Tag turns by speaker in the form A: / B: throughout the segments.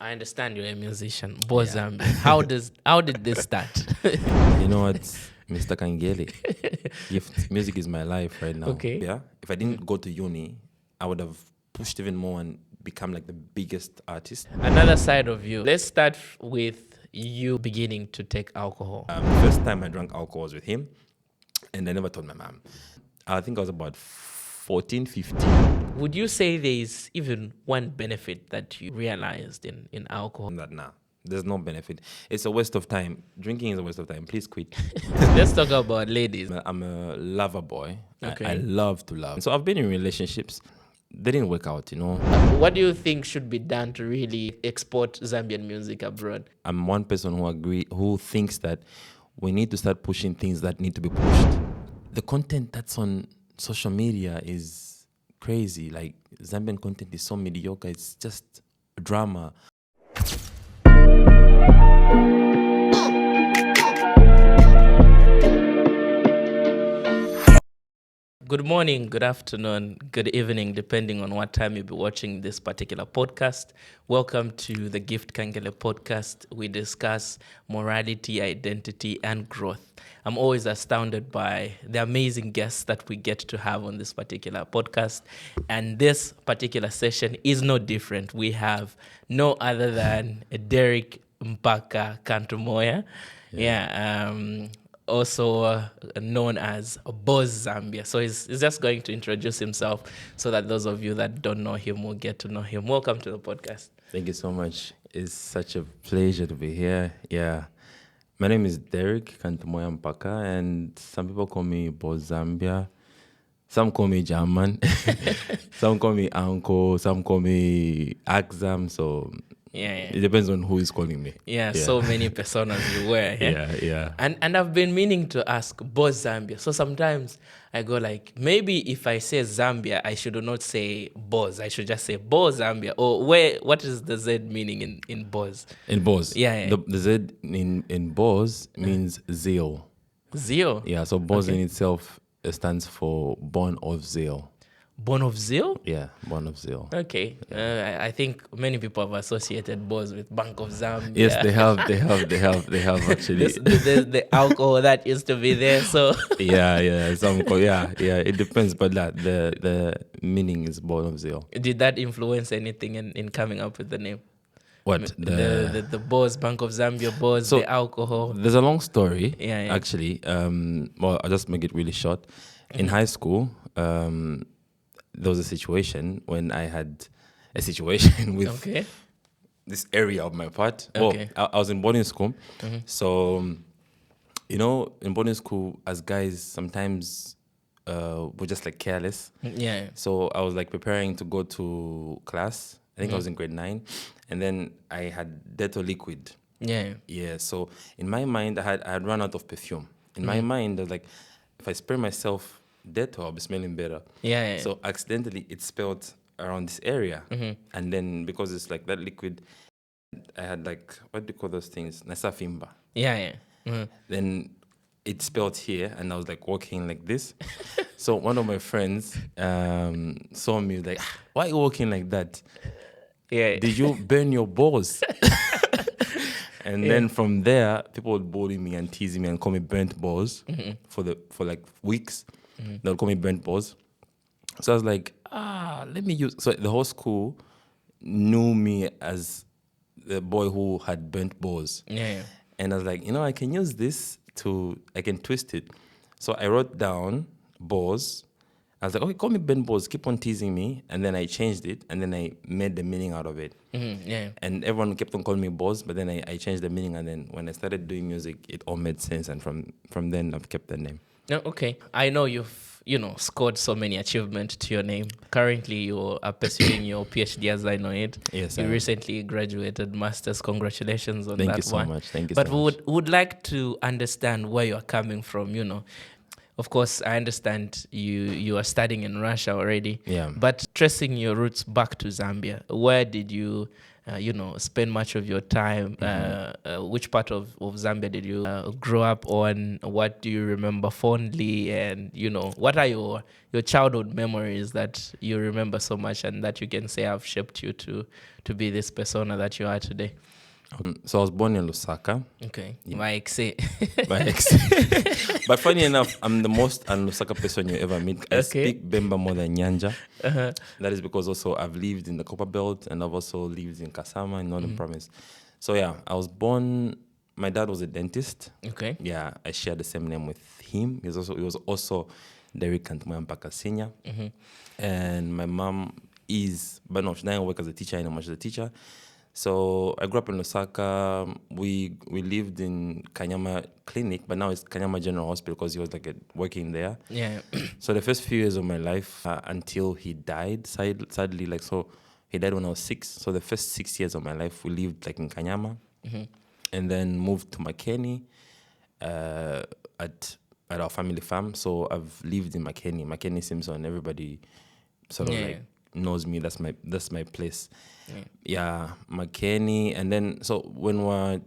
A: I understand you're a musician. BOZ Zambia. How did this start?
B: You know what, Mr. Kangele? Music is my life right now.
A: Okay.
B: Yeah. If I didn't go to uni, I would have pushed even more and become like the biggest artist.
A: Another side of you. Let's start with you beginning to take alcohol.
B: The first time I drank alcohol was with him, and I never told my mom. I think I was about 14, 15.
A: Would you say there is even one benefit that you realized in alcohol?
B: That nah, there's no benefit. It's a waste of time. Drinking is a waste of time. Please quit.
A: Let's talk about ladies.
B: I'm a lover boy.
A: Okay.
B: I love to love. So I've been in relationships. They didn't work out, you know.
A: What do you think should be done to really export Zambian music abroad?
B: I'm one person who thinks that we need to start pushing things that need to be pushed. The content that's on social media is crazy. Like, Zambian content is so mediocre. It's just drama.
A: Good morning, good afternoon, good evening, depending on what time you'll be watching this particular podcast. Welcome to the Gift Kangele podcast. We discuss morality, identity, and growth. I'm always astounded by the amazing guests that we get to have on this particular podcast. And this particular session is no different. We have no other than Derrick Mpaka Kantumoya. Also known as BOZ Zambia. So he's just going to introduce himself so that those of you that don't know him will get to know him. Welcome to the podcast.
B: Thank you so much. It's such a pleasure to be here. Yeah. My name is Derrick Kantumoya Mpaka, and some people call me BOZ Zambia. Some call me German. Some call me Uncle. Some call me AKZAM. So it depends on who is calling me.
A: So many personas you wear.
B: Yeah.
A: And I've been meaning to ask BOZ Zambia. So sometimes I go like, maybe if I say Zambia, I should not say BOZ. I should just say BOZ Zambia. Or what is the Z meaning in BOZ?
B: In BOZ?
A: Yeah.
B: The Z in BOZ means zeal.
A: Zeal?
B: Yeah, so BOZ in itself stands for Born of Zeal.
A: Born of Zeal?
B: Yeah, Born of Zeal.
A: Okay. I think many people have associated BOZ with Bank of Zambia.
B: Yes, they have actually.
A: There's the alcohol that used to be there, so.
B: Yeah. It depends, but the meaning is Born of Zeal.
A: Did that influence anything in coming up with the name?
B: What?
A: The BOZ, Bank of Zambia, BOZ, the alcohol.
B: There's a long story,
A: Yeah.
B: actually. Well, I'll just make it really short. In high school, there was a situation when I had a situation with this area of my part.
A: Okay.
B: Well, I was in boarding school. So, you know, in boarding school, as guys, sometimes we're just like careless.
A: Yeah.
B: So I was like preparing to go to class. I think I was in grade 9. And then I had Dettol liquid.
A: Yeah.
B: Yeah, so in my mind, I had run out of perfume. In my mind, I was like, if I spray myself Dettol, I'll be smelling better.
A: Yeah.
B: So accidentally, it spilled around this area. And then because it's like that liquid, I had like, what do you call those things? Nasafimba.
A: Yeah.
B: Then it spilled here, and I was like walking like this. So one of my friends saw me like, why are you walking like that?
A: Yeah.
B: Did you burn your balls? And then from there, people would bully me and tease me and call me burnt balls for like weeks. They'll call me burnt balls. So I was like, let me use. So the whole school knew me as the boy who had burnt balls.
A: Yeah.
B: And I was like, I can use this I can twist it. So I wrote down balls. I was like, okay, call me burnt balls. Keep on teasing me. And then I changed it. And then I made the meaning out of it.
A: Yeah.
B: And everyone kept on calling me balls. But then I changed the meaning. And then when I started doing music, it all made sense. And from then, I've kept the name.
A: Okay. I know you've, scored so many achievements to your name. Currently, you are pursuing your PhD, as I know it.
B: Yes,
A: you recently graduated master's. Congratulations on that one.
B: Thank you so much.
A: But we would like to understand where you're coming from, Of course, I understand you are studying in Russia already.
B: Yeah.
A: But tracing your roots back to Zambia, where did you spend much of your time? Which part of Zambia did you grow up on? What do you remember fondly? And, what are your childhood memories that you remember so much and that you can say have shaped you to be this persona that you are today?
B: So I was born in Lusaka.
A: Okay. My ex.
B: But funny enough, I'm the most Lusaka person you ever meet. I
A: Okay.
B: speak Bemba more than Nyanja. That is because also I've lived in the Copper Belt and I've also lived in Kasama in Northern Province. So yeah, I was born. My dad was a dentist.
A: Okay.
B: Yeah, I shared the same name with him. He was also Derrick Kantumoya Mpaka Senior. And my mom is, but no, she doesn't work as a teacher anymore. She's a teacher. So I grew up in Lusaka. We lived in Kanyama Clinic, but now it's Kanyama General Hospital because he was working there.
A: Yeah.
B: So the first few years of my life until he died, sadly, so he died when I was 6. So the first 6 years of my life, we lived in Kanyama, and then moved to Makeni at our family farm. So I've lived in Makeni Simpson. Everybody sort of knows me. That's my place. Yeah, Makeni. And then so when I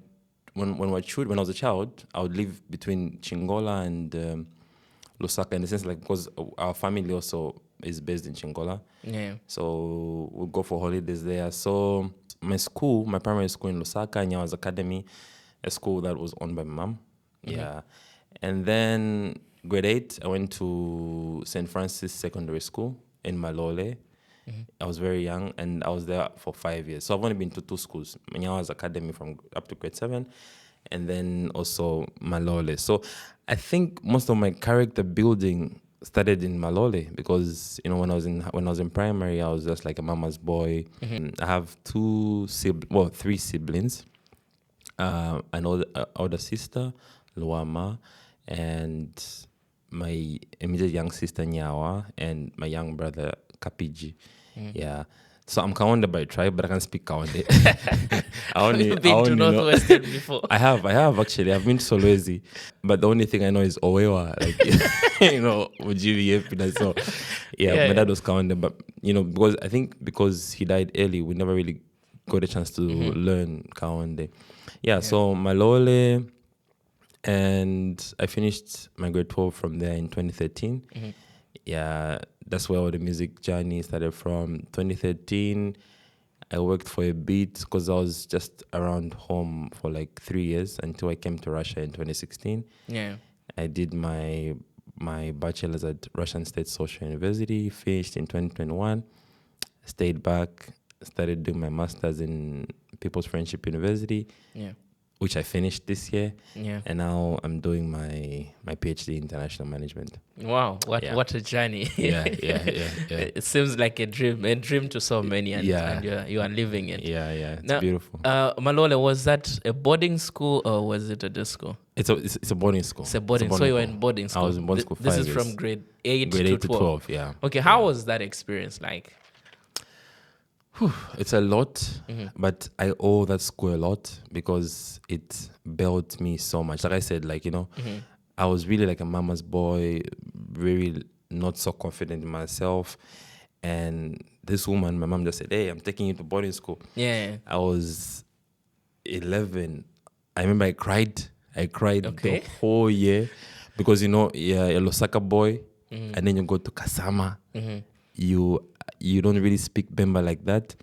B: was a child, I would live between Chingola and Lusaka, in the sense because our family also is based in Chingola.
A: Yeah.
B: So we'll go for holidays there. So my primary school in Lusaka, Nyawa's Academy, a school that was owned by my mom. Yeah. And then grade 8, I went to St. Francis Secondary School in Malole. I was very young and I was there for 5 years. So I've only been to 2 schools, Nyawa's Academy from up to grade 7, and then also Malole. So I think most of my character building started in Malole because when I was in primary, I was just like a mama's boy. I have 3 siblings, an older sister, Luama, and my immediate young sister Nyawa, and my young brother Kapiji. Yeah. So I'm Kaonde by tribe, but I can speak Kaonde.
A: You've been to Northwestern before.
B: I have actually. I've been to Solwezi, but the only thing I know is Owewa, Ujivi. So my dad was Kaonde, but because he died early, we never really got a chance to learn Kaonde. Yeah. So Malole, and I finished my grade 12 from there in 2013. Yeah, that's where all the music journey started from. 2013, I worked for a bit because I was just around home for 3 years until I came to Russia in 2016.
A: Yeah.
B: I did my bachelor's at Russian State Social University, finished in 2021, stayed back, started doing my master's in People's Friendship University.
A: Yeah.
B: Which I finished this year.
A: Yeah.
B: And now I'm doing my PhD in international management.
A: Wow, what a journey.
B: Yeah.
A: It seems like a dream to so many, and you are living it.
B: Yeah, it's
A: now,
B: beautiful.
A: Malole, was that a boarding school or was it a day school?
B: It's a boarding school.
A: It's a boarding. So you were in boarding school.
B: I was in boarding school.
A: This is
B: years.
A: from grade 8
B: to
A: 12.
B: Yeah.
A: Okay, how was that experience like?
B: It's a lot, but I owe that school a lot because it built me so much. Like I said, I was really like a mama's boy, very not so confident in myself. And this woman, my mom just said, "Hey, I'm taking you to boarding school."
A: Yeah.
B: I was 11. I remember I cried the whole year because, you're a Lusaka boy, and then you go to Kasama. You don't really speak Bemba like that.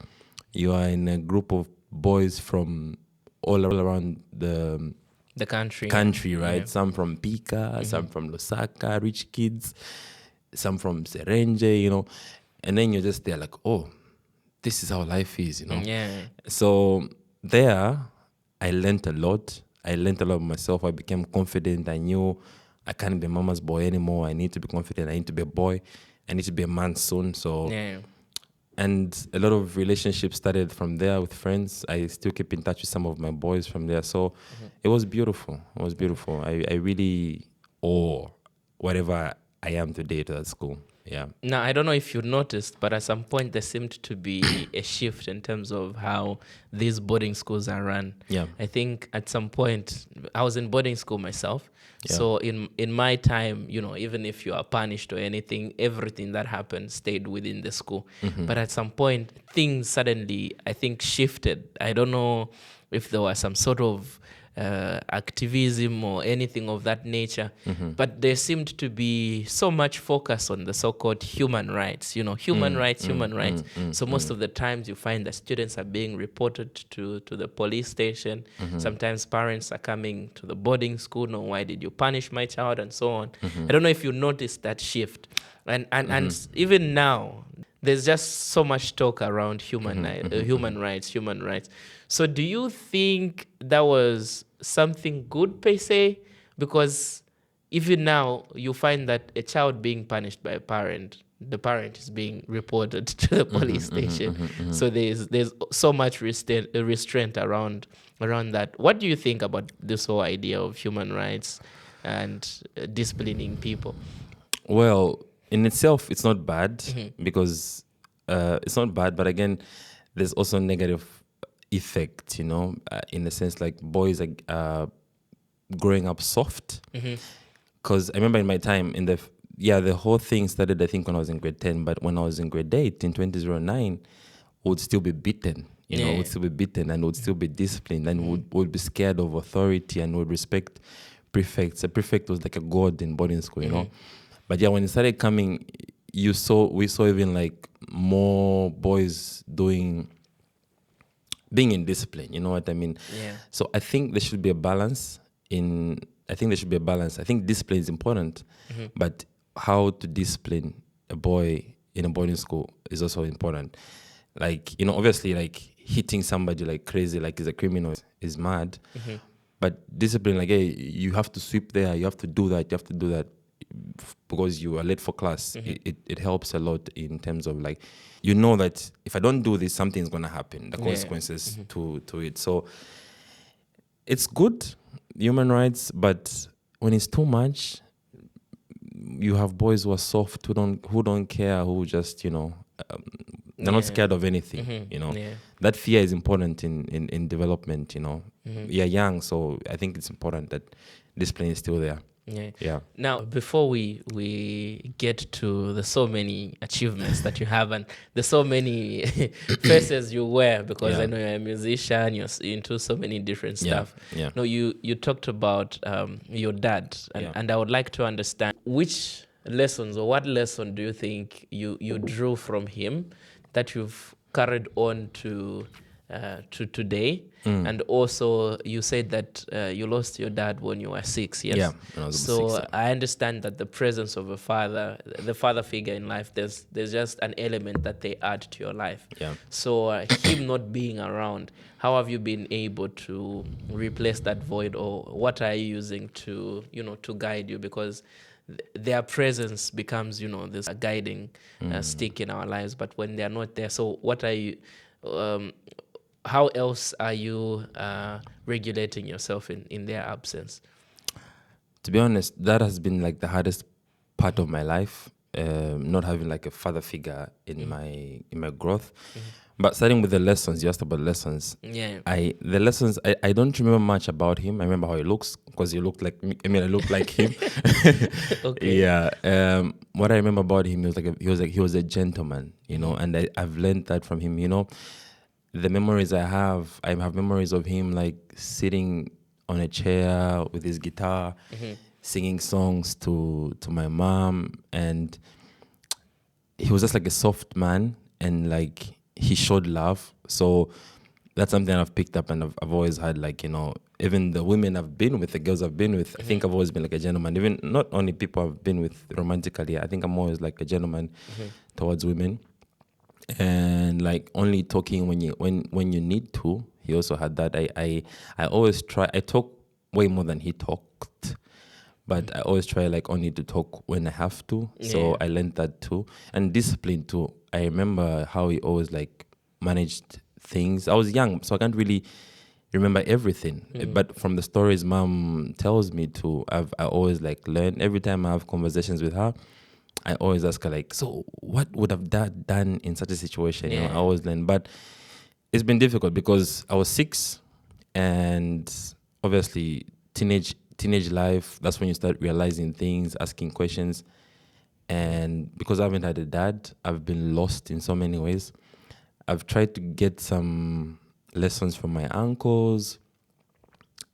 B: You are in a group of boys from all around the country, right? Yeah. Some from Pika, some from Lusaka, rich kids, some from Serenje, and then you're just there like, oh, this is how life is,
A: Yeah.
B: So there, I learned a lot. I learned a lot of myself. I became confident. I knew I can't be mama's boy anymore. I need to be confident. I need to be a boy. I need to be a man soon. So, and a lot of relationships started from there with friends. I still keep in touch with some of my boys from there. So it was beautiful. I really owe whatever I am today to that school. Yeah.
A: Now, I don't know if you noticed, but at some point there seemed to be a shift in terms of how these boarding schools are run.
B: Yeah.
A: I think at some point, I was in boarding school myself.
B: Yeah.
A: So in my time, even if you are punished or anything, everything that happened stayed within the school. But at some point, things suddenly, I think, shifted. I don't know if there was some sort of activism or anything of that nature, but there seemed to be so much focus on the so-called human rights, human rights. So most of the times you find that students are being reported to the police station. Sometimes parents are coming to the boarding school, no, why did you punish my child, and so on. I don't know if you noticed that shift. And even now, there's just so much talk around human rights. So do you think that was something good per se? Because even now, you find that a child being punished by a parent, the parent is being reported to the police station. So there's so much restraint around that. What do you think about this whole idea of human rights and disciplining people?
B: Well, in itself, it's not bad because it's not bad. But again, there's also negative effect, in the sense like boys are growing up soft. Because I remember in my time, the whole thing started, I think, when I was in grade 10. But when I was in grade 8, in 2009, would still be beaten. Would still be beaten and would still be disciplined and would be scared of authority and would respect prefects. A prefect was like a god in boarding school, But yeah, when it started coming, we saw even like more boys being in discipline. You know what I mean?
A: Yeah.
B: So I think there should be a balance I think discipline is important, but how to discipline a boy in a boarding school is also important. Like, obviously, like hitting somebody like crazy, like is a criminal, is mad. But discipline, like, hey, you have to sweep there, you have to do that, because you are late for class. It helps a lot in terms of like, that if I don't do this, something's gonna happen. The consequences to it. So it's good, human rights, but when it's too much, you have boys who are soft, who don't care, who just they're not scared of anything. That fear is important in development. You're young, so I think it's important that discipline is still there. Yeah.
A: Now, before we get to the so many achievements that you have and the so many faces you wear, because I know you're a musician, you're into so many different stuff.
B: Yeah.
A: No, you talked about your dad, and I would like to understand which lessons or what lesson do you think you drew from him that you've carried on to today. And also you said that you lost your dad when you were 6, yes?
B: Yeah, when I was
A: so
B: 6, yeah.
A: I understand that the presence of a father, the father figure in life, there's just an element that they add to your life.
B: Yeah.
A: So him not being around, how have you been able to replace that void, or what are you using to guide you? Because their presence becomes this guiding stick in our lives, but when they're not there, so what are you how else are you regulating yourself in their absence?
B: To be honest, that has been like the hardest part of my life, not having like a father figure in my growth. But starting with the lessons, you asked about lessons.
A: Yeah.
B: I don't remember much about him. I remember how he looks, because he looked like me. I mean, I look like him.
A: Okay.
B: Yeah. What I remember about him, he was a gentleman, and I've learned that from him. The memories I have memories of him like sitting on a chair with his guitar, singing songs to my mom, and he was just like a soft man, and like he showed love. So that's something I've picked up, and I've always had like, even the women I've been with, the girls I've been with, I think I've always been like a gentleman. Even not only people I've been with romantically, I think I'm always like a gentleman towards women. And like only talking when you need to. He also had that. I always try. I talk way more than he talked, but I always try like only to talk when I have to. So I learned that too, and discipline too. I remember how he always like managed things. I was young, so I can't really remember everything. But from the stories Mom tells me to, I always like learn. Every time I have conversations with her, I always ask her like, so what would have dad done in such a situation? You know, I always learn. But it's been difficult because I was 6, and obviously teenage life, that's when you start realizing things, asking questions. And because I haven't had a dad, I've been lost in so many ways. I've tried to get some lessons from my uncles.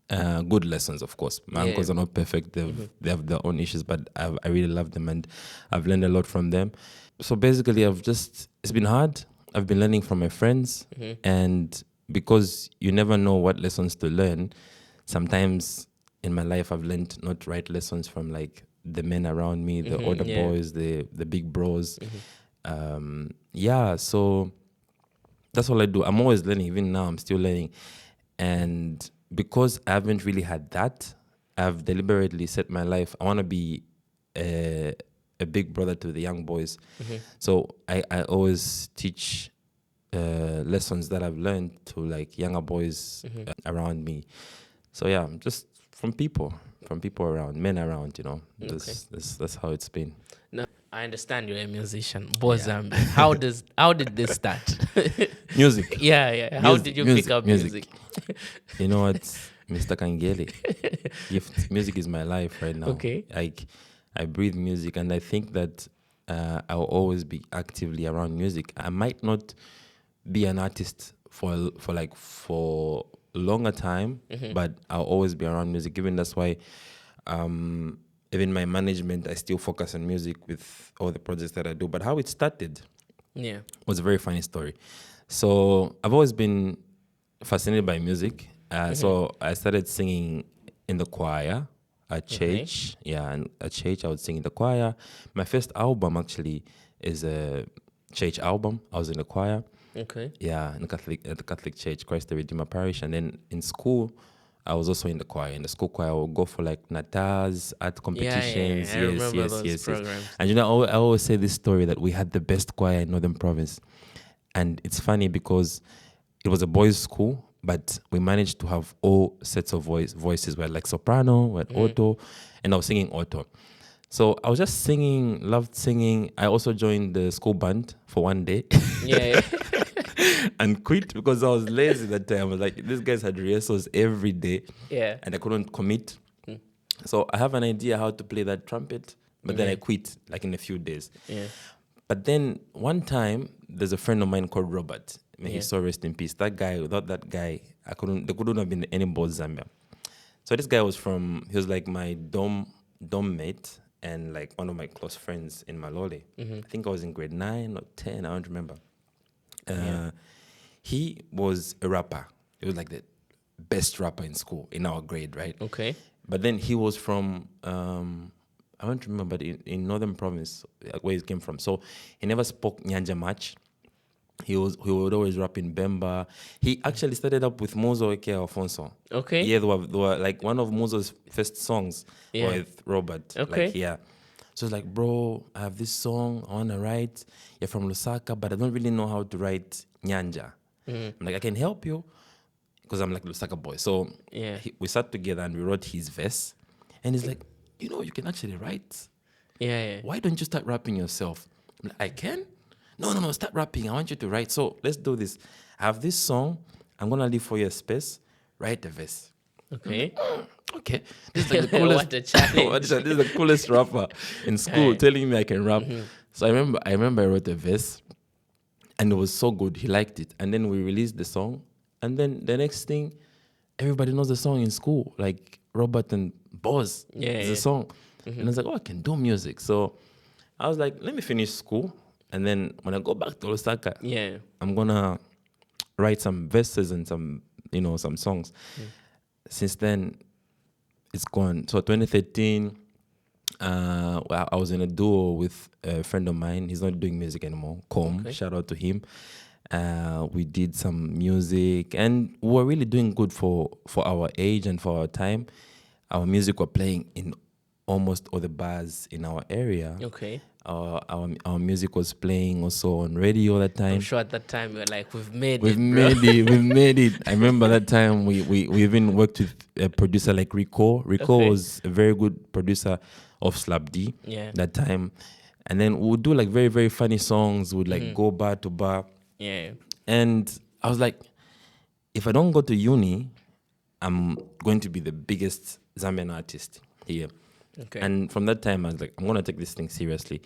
B: Good lessons, of course. My uncles are not perfect. They have their own issues, but I really love them, and I've learned a lot from them. So basically, it's been hard. I've been learning from my friends, and because you never know what lessons to learn, sometimes in my life I've learned not right lessons from like the men around me, the older boys, the big bros. So that's all I do. I'm always learning. Even now, I'm still learning. And because I haven't really had that, I've deliberately set my life. I want to be a big brother to the young boys. So I always teach lessons that I've learned to like younger boys around me. So yeah, just from people around, men around, you know. That's how it's been.
A: No, I understand you're a musician. BOZ Zambia. How did this start?
B: Music.
A: Yeah. How did you pick up music?
B: You know what, Mr. Kangele? Music is my life right now.
A: Okay.
B: Like I breathe music, and I think that I'll always be actively around music. I might not be an artist for a longer time, but I'll always be around music. Even that's why even my management, I still focus on music with all the projects that I do. But how it started was a very funny story. So I've always been fascinated by music. So I started singing in the choir at church. And at church I would sing in the choir. My first album actually is a church album. I was in the choir.
A: Okay.
B: Yeah, at the Catholic Church, Christ the Redeemer Parish. And then in school, I was also in the choir. In the school choir, I would go for like Natas, art competitions.
A: I remember those programs.
B: And you know, I always say this story that we had the best choir in Northern Province. And it's funny because it was a boys' school, but we managed to have all sets of voices. We had like soprano, we had alto, and I was singing alto. So I was just singing, loved singing. I also joined the school band for one day. And quit because I was lazy that time. I was like, these guys had rehearsals every day. And I couldn't commit. So I have an idea how to play that trumpet, but then I quit like in a few days. But then one time, there's a friend of mine called Robert. May his soul rest in peace. That guy, without that guy, there couldn't have been any BOZ Zambia. So this guy he was like my dorm mate and like one of my close friends in Malole. I think I was in grade 9 or 10, I don't remember. He was a rapper. He was like the best rapper in school, in our grade, right?
A: Okay.
B: But then he was from, I don't remember, but in Northern Province, where he came from. So he never spoke Nyanja much. He would always rap in Bemba. He actually started up with Muzo Eke Alfonso.
A: Okay.
B: Yeah, they were like one of Muzo's first songs with Robert.
A: Okay.
B: Like, so it's like, bro, I have this song I want to write. You're from Lusaka, but I don't really know how to write Nyanja. I'm like, I can help you because I'm like Lusaka boy. So we sat together and we wrote his verse. And he's like, you know, you can actually write. Why don't you start rapping yourself? I'm like, I can? No, start rapping. I want you to write. So let's do this. I have this song. I'm going to leave for you a space. Write the verse.
A: Okay.
B: Okay. This is like the coolest.
A: What a challenge.
B: This is the coolest rapper in school telling me I can rap. So I remember I wrote a verse and it was so good. He liked it. And then we released the song. And then the next thing, everybody knows the song in school. Like Robert and BOZ. It's a song. And I was like, I can do music. So I was like, let me finish school. And then when I go back to Osaka, I'm going to write some verses and some songs. Since then, it's gone. So 2013, I was in a duo with a friend of mine. He's not doing music anymore. Shout out to him. We did some music and we were really doing good for our age and for our time. Our music were playing in almost all the bars in our area.
A: Okay.
B: Our music was playing also on radio that time.
A: I'm sure at that time we were like, we've made
B: We've made it. I remember that time we even worked with a producer like Rico. Rico was a very good producer of Slap D. That time. And then we would do like very, very funny songs. We'd like go bar to bar.
A: Yeah.
B: And I was like, if I don't go to uni, I'm going to be the biggest Zambian artist here.
A: Okay.
B: And from that time, I was like, I'm going to take this thing seriously.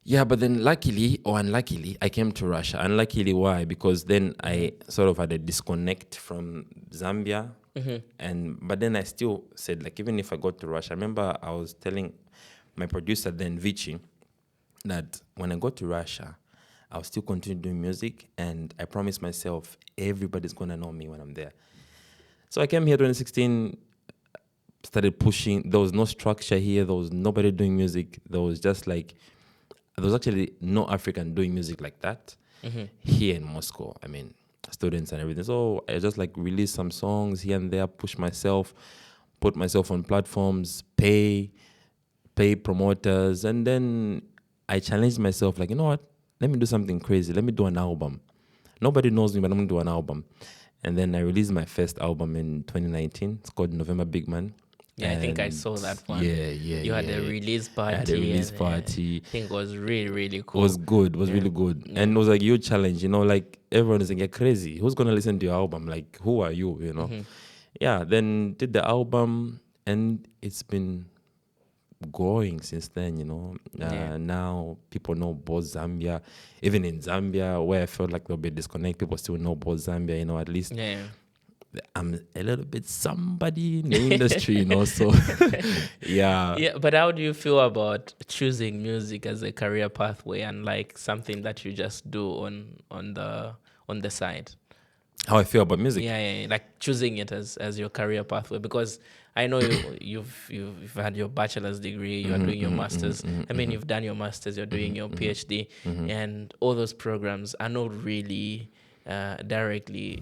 B: Yeah, but then luckily or unluckily, I came to Russia. Unluckily, why? Because then I sort of had a disconnect from Zambia. But then I still said, like, even if I go to Russia, I remember I was telling my producer then, Vichy, that when I go to Russia, I'll still continue doing music, and I promise myself everybody's gonna know me when I'm there. So I came here 2016, started pushing. There was no structure here. There was nobody doing music. There was actually no African doing music like that here in Moscow. I mean, students and everything. So I just like released some songs here and there, push myself, put myself on platforms, pay promoters, and then I challenged myself, like, you know what? Let me do something crazy. Let me do an album. Nobody knows me, but I'm going to do an album. And then I released my first album in 2019. It's called November Big Man.
A: Yeah, I think I saw that one.
B: Yeah.
A: You had a release party.
B: I had a release party.
A: I think it was really, really
B: It
A: cool.
B: was good. It was really good. And it was like a huge challenge, like everyone is like, you're crazy. Who's going to listen to your album? Like, who are you, Yeah, then did the album, and it's been growing since then, Now people know BOZ Zambia. Even in Zambia, where I felt like there'll be a disconnect, people still know BOZ Zambia, at least I'm a little bit somebody in the industry, so yeah.
A: Yeah, but how do you feel about choosing music as a career pathway and like something that you just do on the side?
B: How I feel about music?
A: Yeah, like choosing it as your career pathway, because I know you've had your bachelor's degree, you are doing your master's. I mean, you've done your master's, you're doing your PhD, and all those programs are not really directly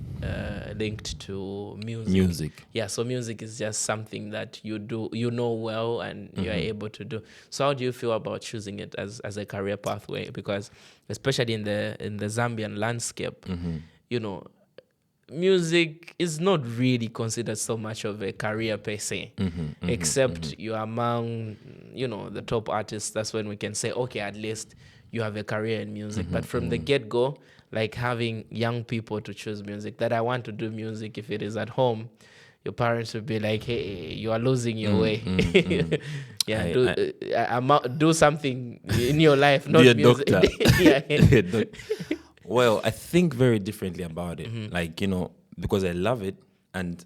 A: linked to music. Yeah, so music is just something that you do, well, and you are able to do. So how do you feel about choosing it as a career pathway? Because especially in the Zambian landscape, music is not really considered so much of a career per se, except you're among, the top artists. That's when we can say, okay, at least you have a career in music. But from the get-go, like having young people to choose music, that I want to do music, if it is at home, your parents would be like, hey, you are losing your way. Do something in your life, not
B: be a
A: music.
B: Doctor. Well, I think very differently about it. Like, because I love it and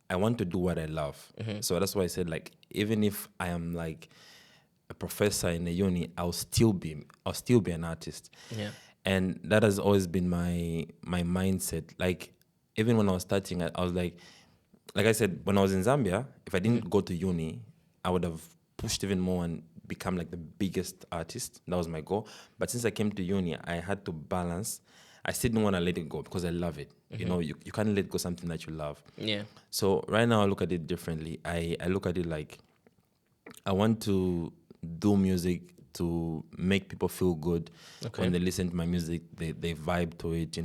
B: I want to do what I love. So that's why I said, like, even if I am like a professor in a uni, I'll still be an artist.
A: Yeah.
B: And that has always been my mindset. Like, even when I was starting, I was like I said, when I was in Zambia, if I didn't go to uni, I would have pushed even more and become like the biggest artist. That was my goal. But since I came to uni, I had to balance. I still didn't want to let it go because I love it. You can't let go something that you love.
A: Yeah.
B: So right now I look at it differently. I look at it like I want to do music to make people feel good. When they listen to my music, they vibe to it,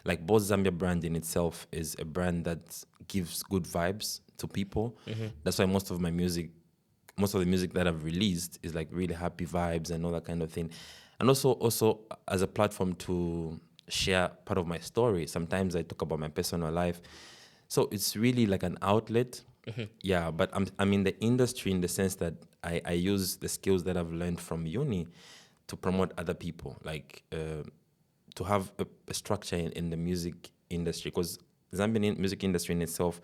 B: Like BOZ Zambia brand in itself is a brand that gives good vibes to people. That's why most of the music that I've released is like really happy vibes and all that kind of thing. And also as a platform to share part of my story. Sometimes I talk about my personal life. So it's really like an outlet. Yeah, but I'm in the industry in the sense that I use the skills that I've learned from uni to promote other people, like to have a structure in the music industry, because Zambian music industry in itself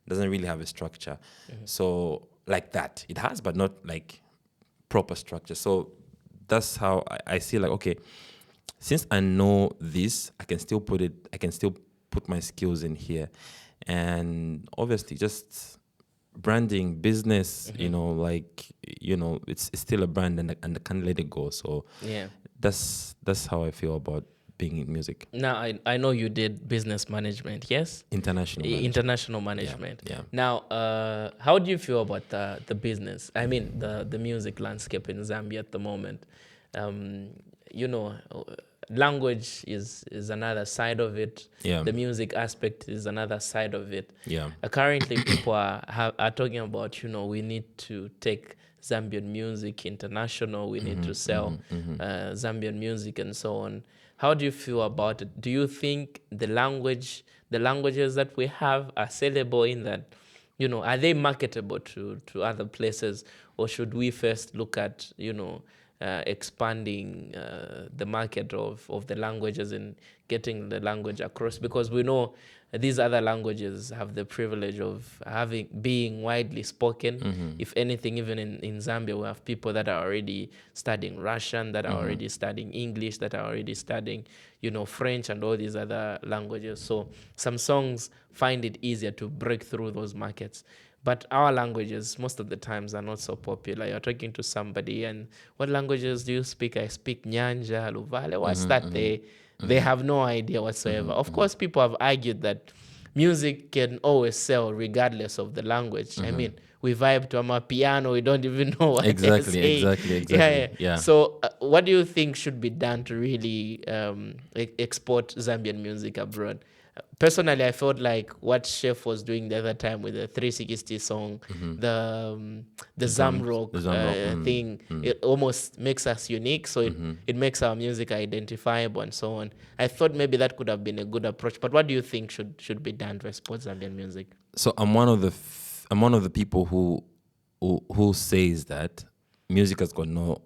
B: doesn't really have a structure. So like that, it has, but not like proper structure. So that's how I see, like, okay, since I know this, I can still put my skills in here. And obviously just branding, business, it's still a brand, and I can't let it go. So
A: Yeah.
B: that's how I feel about being in music.
A: Now, I know you did business management, yes?
B: International management.
A: Yeah.
B: Yeah.
A: Now, how do you feel about the business? I mean, the music landscape in Zambia at the moment. language is another side of it.
B: Yeah.
A: The music aspect is another side of it.
B: Yeah.
A: Currently, people are talking about, we need to take Zambian music international. We need to sell Zambian music and so on. How do you feel about it? Do you think the languages that we have are sellable in that? Are they marketable to other places, or should we first look at, expanding the market of the languages and getting the language across? Because we know these other languages have the privilege of being widely spoken. If anything, even in Zambia, we have people that are already studying Russian, that are already studying English, that are already studying, French and all these other languages. So some songs find it easier to break through those markets. But our languages, most of the times, are not so popular. You're talking to somebody, and what languages do you speak? I speak Nyanja, Luvale. What's that? They have no idea whatsoever. Of course, people have argued that music can always sell regardless of the language. I mean, we vibe to a piano, we don't even know what they're saying.
B: Exactly. Yeah.
A: So what do you think should be done to really export Zambian music abroad? Personally, I felt like what Chef was doing the other time with the 360 song, the Zamrock thing, it almost makes us unique. So it makes our music identifiable and so on. I thought maybe that could have been a good approach. But what do you think should be done to export Zambian music?
B: So I'm one of the people who says that music has got no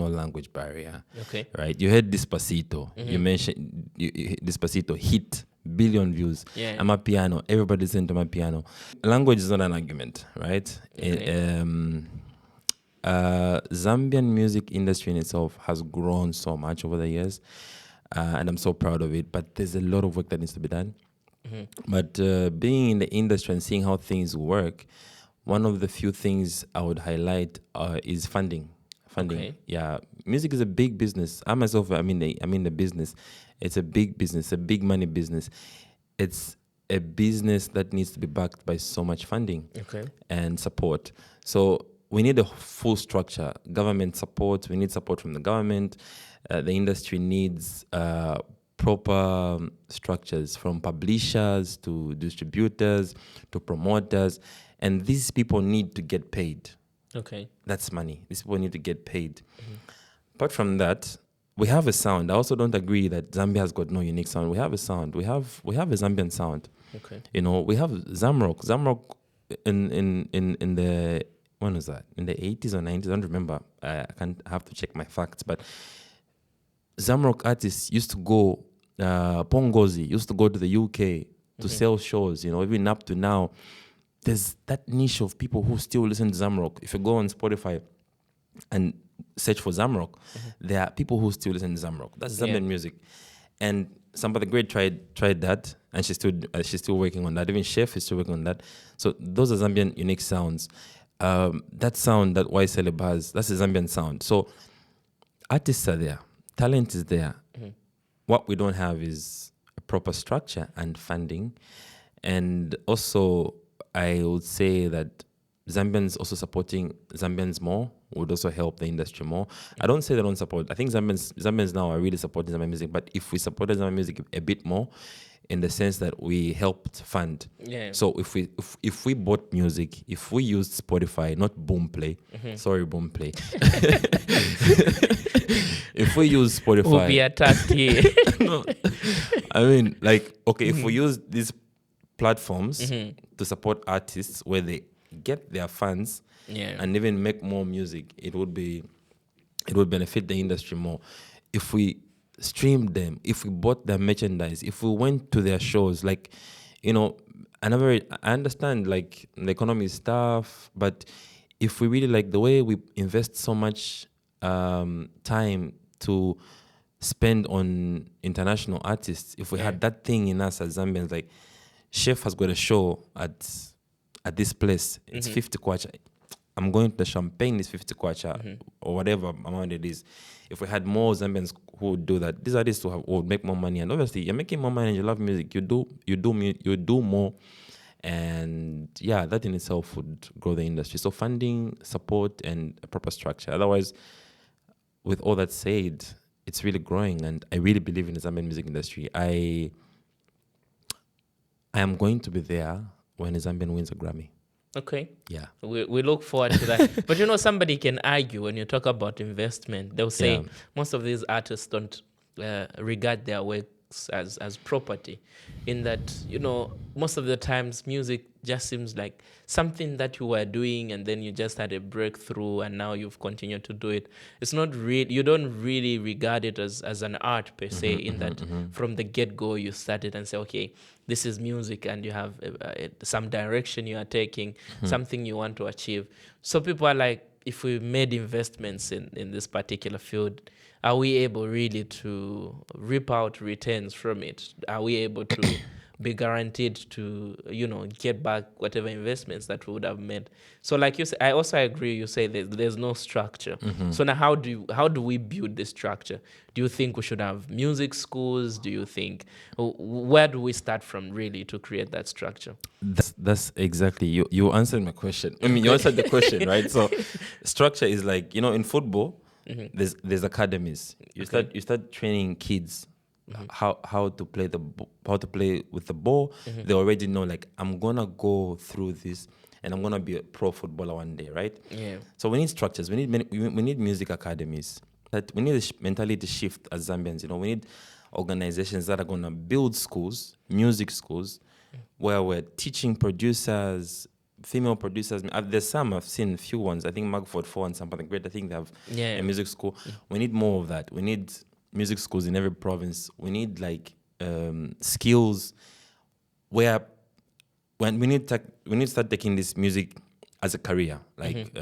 B: language barrier.
A: Okay.
B: Right. You heard Despacito. You mentioned Despacito hit billion views.
A: Yeah.
B: I'm a piano. Everybody listen to my piano. Language is not an argument, right?
A: Okay.
B: Zambian music industry in itself has grown so much over the years, and I'm so proud of it. But there's a lot of work that needs to be done. But being in the industry and seeing how things work, one of the few things I would highlight is funding.
A: Okay.
B: Yeah, music is a big business. I myself, I'm in the business. It's a big business, a big money business. It's a business that needs to be backed by so much funding and support. So we need a full structure, government support. We need support from the government. The industry needs proper structures, from publishers to distributors to promoters. And these people need to get paid.
A: Okay.
B: That's money. These people need to get paid. Apart from that, we have a sound. I also don't agree that Zambia has got no unique sound. We have a sound. We have a Zambian sound.
A: Okay.
B: We have Zamrock. Zamrock in the, when was that? In the 80s or 90s? I don't remember. I have to check my facts. But Zamrock artists used to go, Pongozi used to go to the UK to sell shows. Even up to now, there's that niche of people who still listen to Zamrock. If you go on Spotify and search for Zamrock, there are people who still listen to Zamrock. That's Zambian music. And Somebody Great tried that, and she's still working on that. Even Chef is still working on that. So those are Zambian unique sounds. That sound that Y Celeb has, that's a Zambian sound. So artists are there, talent is there. What we don't have is a proper structure and funding. And also, I would say that Zambians also supporting Zambians more would also help the industry more. I don't say they don't support. I think Zambians now are really supporting Zambian music. But if we supported Zambian music a bit more, in the sense that we helped fund.
A: Yeah.
B: So if we bought music, if we used Spotify, not Boomplay, sorry Boomplay. If we use Spotify,
A: We'll be attacked here.
B: no, I mean, if we use these platforms to support artists where they get their funds and even make more music, it would benefit the industry more. If we streamed them, if we bought their merchandise, if we went to their shows, I understand the economy is tough, but if we really the way we invest so much time to spend on international artists, if we had that thing in us as Zambians, Chef has got a show at this place, it's 50 kwacha. I'm going to the Champagne is 50 kwacha or whatever amount it is. If we had more Zambians who would do that, these artists would make more money. And obviously, you're making more money and you love music. You do more, and that in itself would grow the industry. So funding, support, and a proper structure. Otherwise, with all that said, it's really growing, and I really believe in the Zambian music industry. I am going to be there when a Zambian wins a Grammy.
A: Okay.
B: Yeah.
A: We look forward to that. But somebody can argue when you talk about investment. They'll say most of these artists don't regard their works as property, in that, most of the times music just seems like something that you were doing and then you just had a breakthrough and now you've continued to do it. It's not real. You don't really regard it as an art per se, in that from the get-go you started and say, okay, this is music, and you have some direction you are taking, something you want to achieve. So people are like, if we made investments in this particular field, are we able really to reap out returns from it? Are we able to be guaranteed to, get back whatever investments that we would have made? So like you say, I also agree, you say there's no structure. So now how do we build this structure? Do you think we should have music schools? Do you think, where do we start from really to create that structure?
B: That's exactly, you answered my question. I mean, you answered the question, right? So structure is like, in football, there's academies. You start training kids how to play with the ball. They already know, like, I'm gonna go through this and I'm gonna be a pro footballer one day, right?
A: Yeah.
B: So we need structures. We need music academies. That we need a mentality shift as Zambians. We need organizations that are gonna build schools, music schools, where we're teaching producers, female producers. There's some, I've seen a few ones. I think Magford 4 and something great. I think they have a music school. We need more of that. We need music schools in every province. We need skills where when we need to start taking this music as a career. Like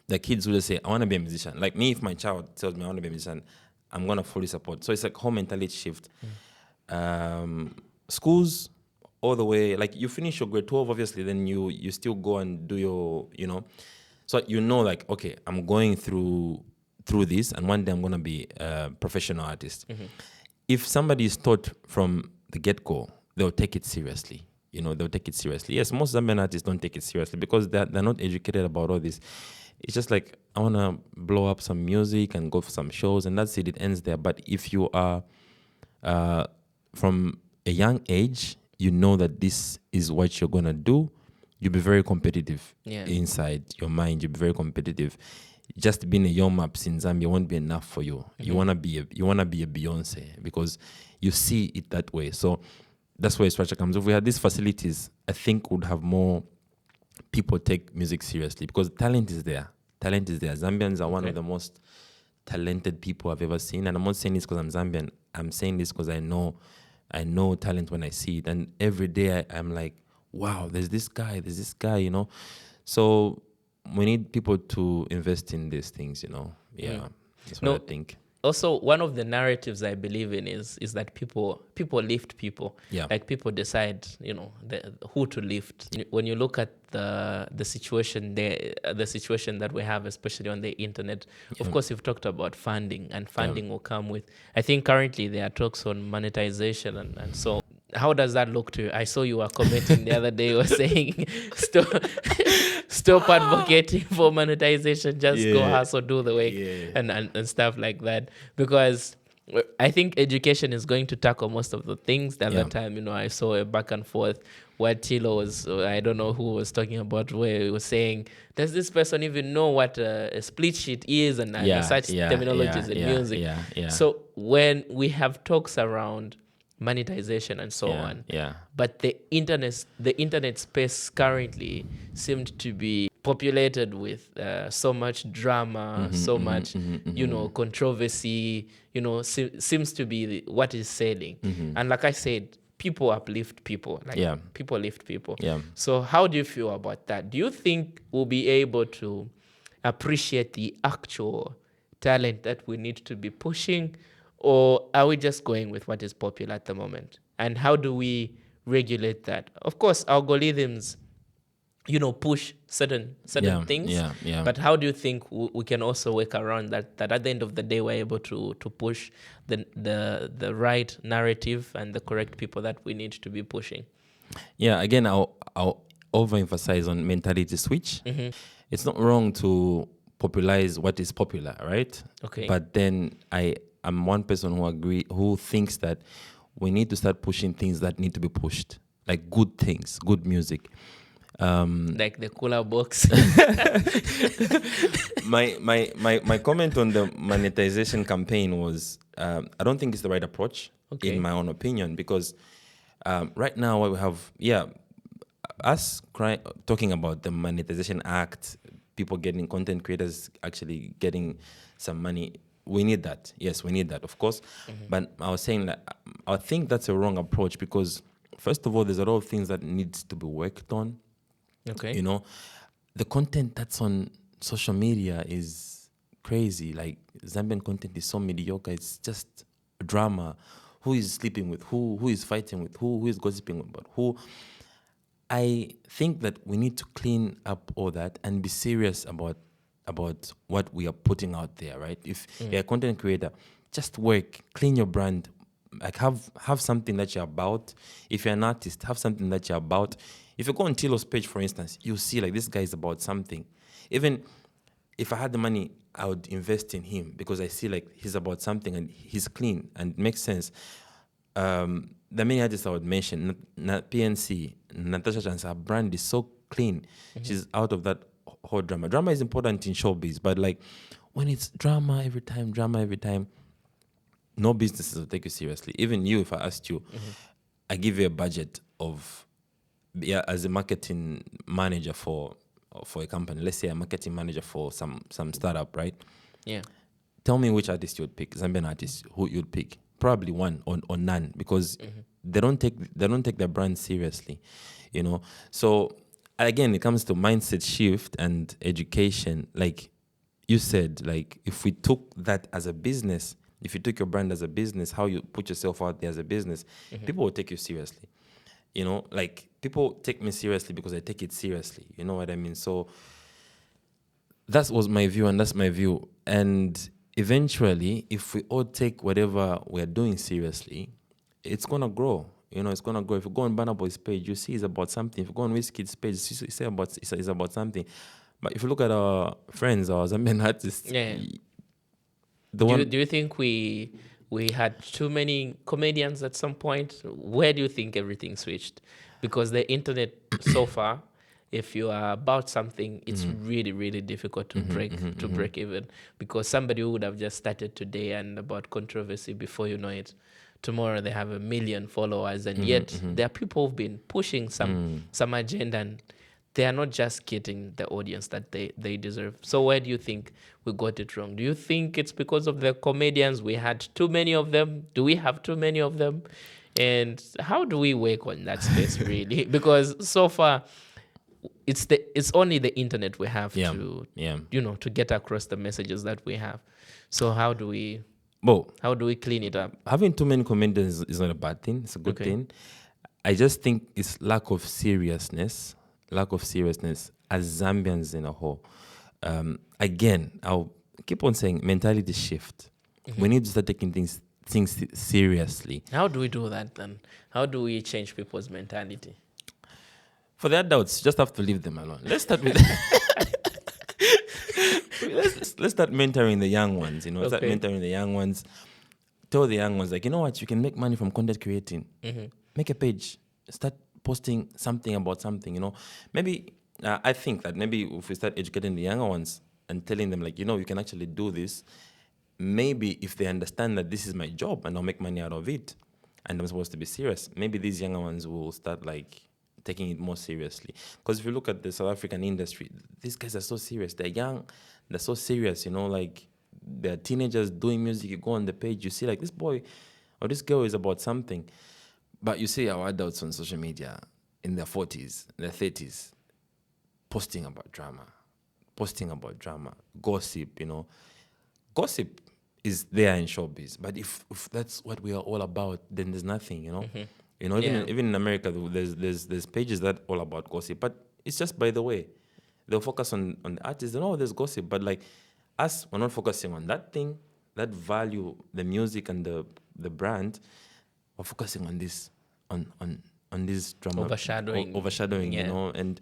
B: the kids will just say, I want to be a musician. Like me, if my child tells me I want to be a musician, I'm gonna fully support. So it's like whole mentality shift. Schools all the way, like you finish your grade 12, obviously, then you still go and do your, so like, okay, I'm going through this, and one day I'm gonna be a professional artist. If somebody is taught from the get-go, they'll take it seriously. They'll take it seriously. Yes, most Zambian artists don't take it seriously because they're not educated about all this. It's just like, I wanna blow up some music and go for some shows, and that's it. It ends there. But if you are from a young age, that this is what you're gonna do, you'll be very competitive inside your mind. You'll be very competitive. Just being a young maps in Zambia won't be enough for you. You wanna be a Beyonce because you see it that way. So that's where structure comes. If we had these facilities, I think would have more people take music seriously because talent is there. Zambians are one of the most talented people I've ever seen, and I'm not saying this because I'm Zambian. I'm saying this because I know talent when I see it, and every day I'm like, wow, there's this guy, So we need people to invest in these things, That's what I think.
A: Also, one of the narratives I believe in is that people lift people.
B: Yeah.
A: Like people decide, who to lift. When you look at the situation that we have, especially on the internet, of course, you've talked about funding, and funding will come with, I think currently there are talks on monetization and so. How does that look to you? I saw you were commenting the other day, you were saying, stop advocating for monetization, just go hustle, do the work, and stuff like that. Because I think education is going to tackle most of the things. The other time, I saw a back and forth where Tilo was, I don't know who was talking about, where he was saying, does this person even know what a split sheet is and such terminologies in music? So when we have talks around monetization and so on, but the internet space currently seemed to be populated with so much drama, so much controversy, seems to be what is selling. And like I said, people uplift people, people lift people. So how do you feel about that? Do you think we'll be able to appreciate the actual talent that we need to be pushing, or are we just going with what is popular at the moment? And how do we regulate that? Of course, algorithms, push certain things. But how do you think we can also work around that at the end of the day we're able to push the right narrative and the correct people that we need to be pushing?
B: Yeah, again, I'll overemphasize on mentality switch. It's not wrong to popularize what is popular, right?
A: Okay.
B: But then I I'm one person who thinks that we need to start pushing things that need to be pushed, like good things, good music.
A: Like the cooler box.
B: My comment on the monetization campaign was I don't think it's the right approach, in my own opinion, because right now what we have, talking about the monetization act, people getting, content creators actually getting some money. We need that. Yes, we need that, of course. But I was saying that I think that's a wrong approach, because first of all, there's a lot of things that needs to be worked on.
A: Okay.
B: You know, the content that's on social media is crazy. Like, Zambian content is so mediocre. It's just drama. Who is sleeping with who? Who is fighting with who? Who is gossiping about who? I think that we need to clean up all that and be serious about what we are putting out there, right? If you're a content creator, just work, clean your brand, like have something that you're about. If you're an artist, have something that you're about. If you go on Tilo's page, for instance, you'll see like this guy is about something. Even if I had the money, I would invest in him, because I see like he's about something and he's clean and it makes sense. The many artists I would mention, PNC, Natasha Chance, her brand is so clean. She's out of that whole drama. Drama is important in showbiz, but like when it's drama every time, no businesses will take you seriously. Even you, if I asked you, I give you a budget of, as a marketing manager for a company. Let's say a marketing manager for some startup, right?
A: Yeah.
B: Tell me which artist you would pick, Zambian artist, who you'd pick. Probably one or none, because they don't take their brand seriously, you know. So again, it comes to mindset shift and education. Like you said, like if we took that as a business, if you took your brand as a business, how you put yourself out there as a business, people will take you seriously. You know, like people take me seriously because I take it seriously. You know what I mean? So that was my view, and that's my view. And eventually, if we all take whatever we're doing seriously, it's gonna grow. You know, it's gonna grow. If you go on Burna Boy's page, you see it's about something. If you go on Wizkid's page, you see it's about something. But if you look at our friends, our Zambian artists,
A: do you think we had too many comedians at some point? Where do you think everything switched? Because the internet so far, if you are about something, it's really, really difficult to break even. Because somebody who would have just started today and about controversy, before you know it, tomorrow they have 1 million followers, and yet there are people who've been pushing some agenda, and they are not just getting the audience that they deserve. So where do you think we got it wrong? Do you think it's because of the comedians? We had too many of them? Do we have too many of them? And how do we work on that space, really? Because so far, it's only the internet we have to to get across the messages that we have. So how do we clean it up?
B: Having too many comedians is not a bad thing. It's a good thing. I just think it's lack of seriousness as Zambians in a whole. Again, I'll keep on saying mentality shift. We need to start taking things seriously.
A: How do we do that then? How do we change people's mentality?
B: For the adults, just have to leave them alone. Let's start with let's start mentoring the young ones. You know, start mentoring the young ones. Tell the young ones, like, you know what, you can make money from content creating. Make a page. Start posting something about something. You know, maybe I think that maybe if we start educating the younger ones and telling them, like, you know, you can actually do this. Maybe if they understand that this is my job and I'll make money out of it, and I'm supposed to be serious, maybe these younger ones will start like taking it more seriously. Because if you look at the South African industry, these guys are so serious. They're young, they're so serious, you know, like they're teenagers doing music. You go on the page, you see like this boy or this girl is about something. But you see our adults on social media in their 40s, their 30s, posting about drama, gossip, you know. Gossip is there in showbiz, but if that's what we are all about, then there's nothing, you know. You know, even in America, there's pages that all about gossip, but it's just by the way. They'll focus on the artists. They know there's gossip, but like us, we're not focusing on that thing, that value, the music and the brand. We're focusing on this, on this drama, overshadowing, you know, and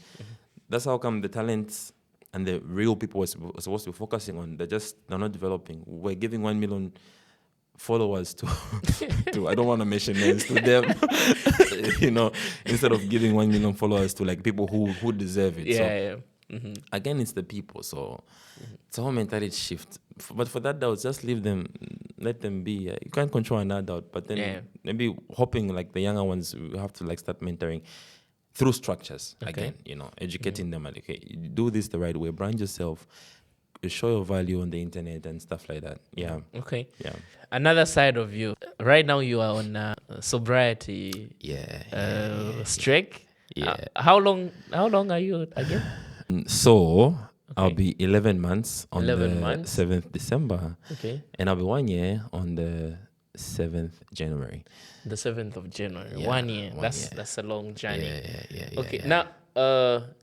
B: that's how come the talents and the real people we're supposed to be focusing on, they're not developing. We're giving 1 million followers to I don't want to mention names to them, instead of giving 1 million followers to like people who deserve it. Again, it's the people. So it's a whole mentality shift. But for that doubt, just leave them, let them be. You can't control an adult, but then maybe hoping like the younger ones, we have to like start mentoring through structures. Again, educating them like, okay, you do this the right way, brand yourself, show your value on the internet and stuff like that. Yeah.
A: Okay.
B: Yeah.
A: Another side of you. Right now you are on sobriety streak.
B: Yeah.
A: How long are you again?
B: So I'll be 11 months on
A: 11
B: the
A: months.
B: 7th December.
A: Okay.
B: And I'll be 1 year on the 7th January.
A: The 7th of January.
B: Yeah,
A: 1 year.
B: 1
A: That's a long journey.
B: Yeah.
A: Okay. Now,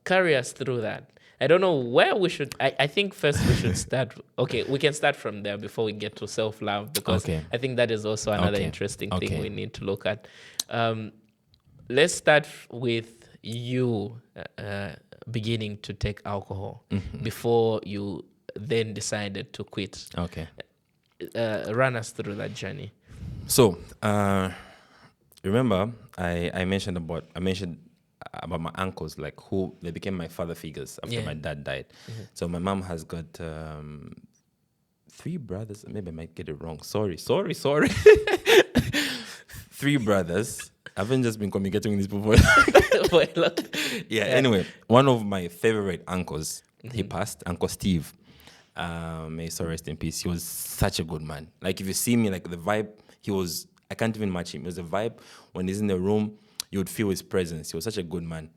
A: carry us through that. I don't know where we should. I think first we should start. Okay, we can start from there before we get to self-love, because I think that is also another interesting thing we need to look at. Let's start with you beginning to take alcohol before you then decided to quit.
B: Okay.
A: Run us through that journey.
B: So, remember, I mentioned about my uncles, like who they became my father figures after my dad died. So my mom has got 3 brothers. Maybe I might get it wrong. Sorry. 3 brothers. I haven't just been communicating with these people. Anyway, one of my favorite uncles, he passed, Uncle Steve. May he so rest in peace. He was such a good man. Like if you see me, like the vibe, I can't even match him. It was a vibe. When he's in the room, you would feel his presence. He was such a good man.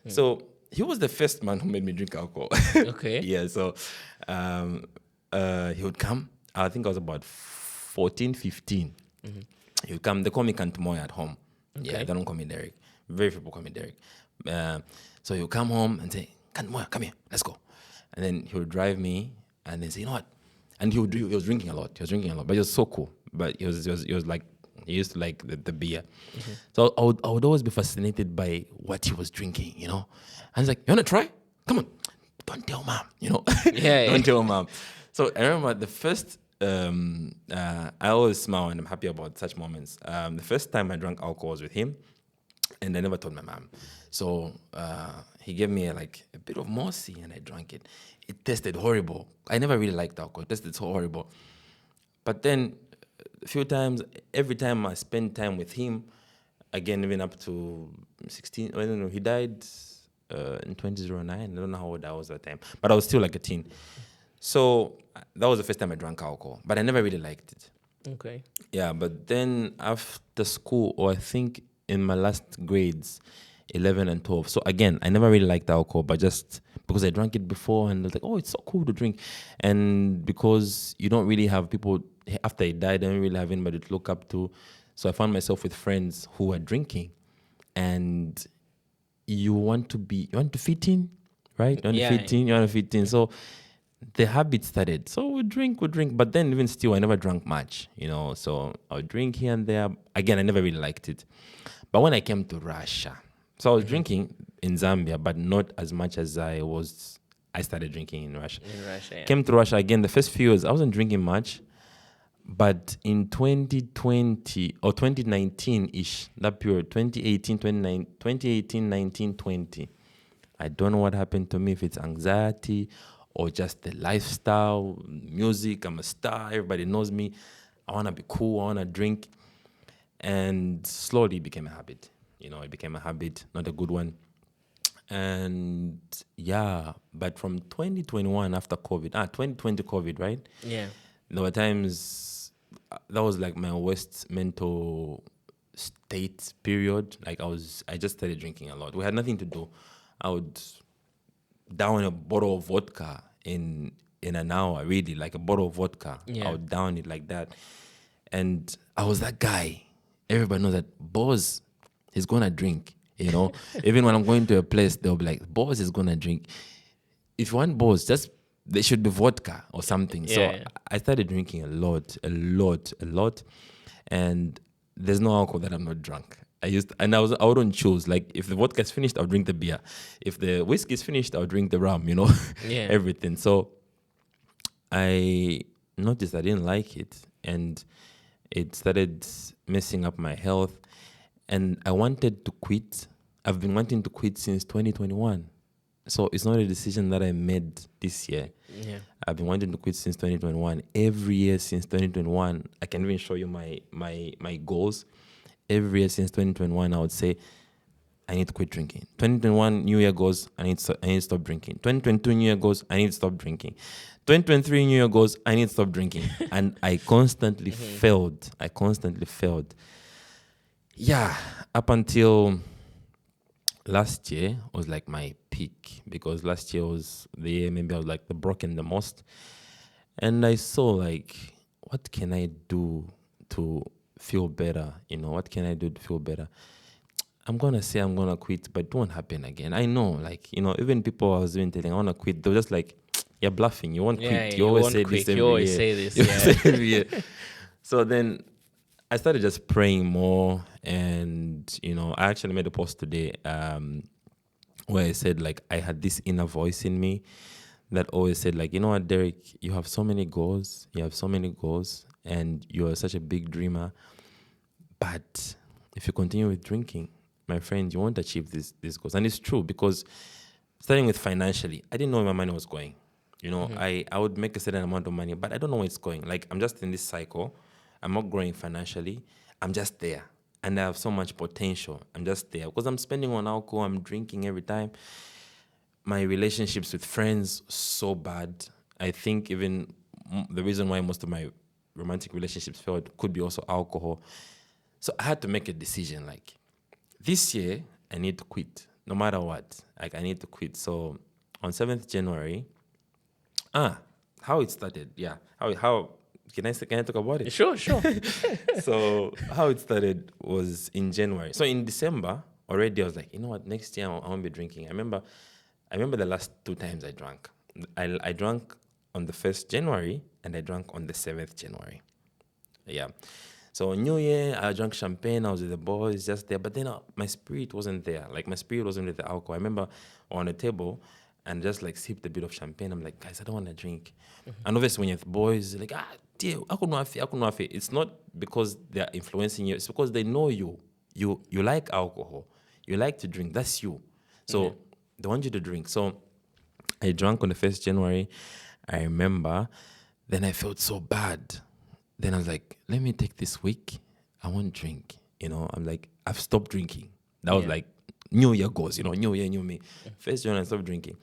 B: So he was the first man who made me drink alcohol.
A: Okay.
B: So he would come. I think I was about 14, 15. He would come. They call me Kantumoya at home.
A: Okay.
B: Yeah, they don't call me Derrick. Very few people call me Derrick. So he would come home and say, Kantumoya, come here, let's go. And then he would drive me and then say, you know what? And he was drinking a lot. But he was so cool. But he was like, he used to like the beer. So I would always be fascinated by what he was drinking, And he's like, you want to try? Come on. Don't tell mom, Don't tell mom. So I remember the first, I always smile and I'm happy about such moments. The first time I drank alcohol was with him, and I never told my mom. So he gave me a bit of mossy and I drank it. It tasted horrible. I never really liked alcohol. It tasted so horrible. But then every time I spent time with him, again, even up to 16, I don't know, he died in 2009. I don't know how old I was at that time, but I was still like a teen. So that was the first time I drank alcohol, but I never really liked it.
A: Okay.
B: Yeah, but then after school, or I think in my last grades, 11 and 12. So again, I never really liked alcohol, but just because I drank it before and I was like, oh, it's so cool to drink. And because you don't really have people, after he died, I don't really have anybody to look up to. So I found myself with friends who were drinking, and you want to fit in, right? You want to fit in. So the habit started. So we drink. But then even still, I never drank much, So I would drink here and there. Again, I never really liked it. But when I came to Russia, so I was drinking in Zambia, but not as much as I started drinking in Russia. Came to Russia again, the first few years, I wasn't drinking much. But in 2020 or 2019-ish, that period, 2018, 19, 20, I don't know what happened to me, if it's anxiety or just the lifestyle, music, I'm a star, everybody knows me. I want to be cool, I want to drink. And slowly it became a habit. It became a habit, not a good one. And but from 2021 after COVID, 2020 COVID, right?
A: Yeah.
B: There were times, that was like my worst mental state period. Like I just started drinking a lot. We had nothing to do. I would down a bottle of vodka in an hour, really, like a bottle of vodka.
A: Yeah.
B: I would down it like that. And I was that guy. Everybody knows that BOZ is going to drink, Even when I'm going to a place, they'll be like, BOZ is going to drink. If you want BOZ, there should be vodka or something. I started drinking a lot. And there's no alcohol that I'm not drunk. I wouldn't choose. Like if the vodka is finished, I'll drink the beer. If the whiskey is finished, I'll drink the rum, everything. So I noticed I didn't like it. And It started messing up my health, and I wanted to quit. I've been wanting to quit since 2021. So it's not a decision that I made this year.
A: Yeah.
B: I've been wanting to quit since 2021. Every year since 2021, I can even show you my goals. Every year since 2021, I would say, I need to quit drinking. 2021 New Year goes, I need to stop drinking. 2022 New Year goes, I need to stop drinking. 2023 New Year goes, I need to stop drinking. And I constantly failed. I constantly failed. Yeah, up until last year was like my peak, because last year was the year maybe I was like the broken the most. And I saw like, what can I do to feel better? What can I do to feel better? I'm going to say I'm going to quit, but it won't happen again. I know, like, even people I was even telling I want to quit, they were just like, you're bluffing. You won't quit. You always say this every year.
A: You always say this.
B: You always say every year. So then I started just praying more. And, I actually made a post today where I said, like, I had this inner voice in me that always said, like, you know what, Derrick, you have so many goals. You have so many goals. And you're such a big dreamer. But if you continue with drinking, my friend, you won't achieve these goals. And it's true, because starting with financially, I didn't know where my money was going. I would make a certain amount of money, but I don't know where it's going. Like, I'm just in this cycle. I'm not growing financially. I'm just there. And I have so much potential. I'm just there. Because I'm spending on alcohol, I'm drinking every time. My relationships with friends, so bad. I think even the reason why most of my romantic relationships failed could be also alcohol. So I had to make a decision, like, this year, I need to quit, no matter what. Like, I need to quit. So on 7th January, how it started, yeah. How can I talk about it?
A: Sure.
B: So how it started was in January. So in December, already I was like, you know what, next year I won't be drinking. I remember the last 2 times I drank. I drank on the 1st January and I drank on the 7th January. Yeah. So New Year, I drank champagne. I was with the boys, just there. But then my spirit wasn't there. Like, my spirit wasn't with the alcohol. I remember on a table and just like sipped a bit of champagne. I'm like, guys, I don't want to drink. And obviously when you're with boys, like, dear, I couldn't have it. It's not because they're influencing you. It's because they know you. You like alcohol. You like to drink. That's you. So they want you to drink. So I drank on the 1st January. I remember. Then I felt so bad. Then I was like, let me take this week. I won't drink. I'm like, I've stopped drinking. That was like New Year goes, New Year, new me. 1st January, I stopped drinking.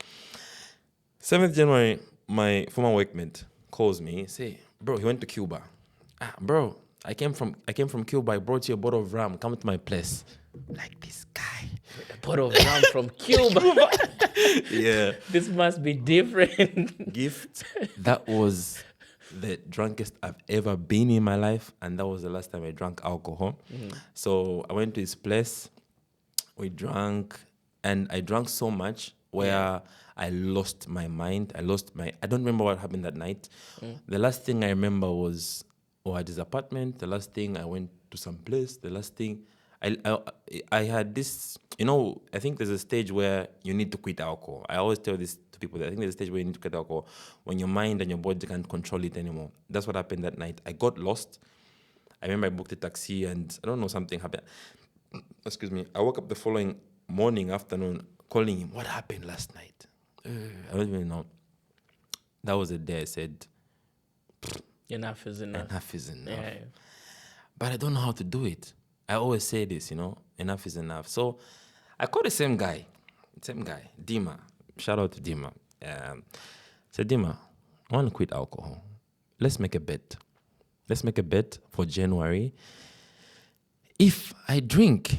B: 7th January, my former workmate calls me, say, bro, he went to Cuba. Bro, I came from Cuba. I brought you a bottle of rum. Come to my place. Like, this guy.
A: A bottle of rum from Cuba.
B: Yeah.
A: This must be different.
B: Gift. That was the drunkest I've ever been in my life, and that was the last time I drank alcohol. So I went to his place, we drank, and I drank so much where I lost my mind. I don't remember what happened that night. The last thing I remember was at his apartment. The last thing I went to some place. The last thing I had this, I think there's a stage where you need to quit alcohol. I always tell this to people that I think there's a stage where you need to quit alcohol when your mind and your body can't control it anymore. That's what happened that night. I got lost. I remember I booked a taxi and I don't know, something happened. Excuse me. I woke up the following afternoon, calling him. What happened last night? I don't even know. That was the day I said,
A: enough is enough.
B: Enough is enough.
A: Yeah.
B: But I don't know how to do it. I always say this, enough is enough. So I called the same guy, Dima. Shout out to Dima. Said, Dima, I want to quit alcohol. Let's make a bet. Let's make a bet for January. If I drink,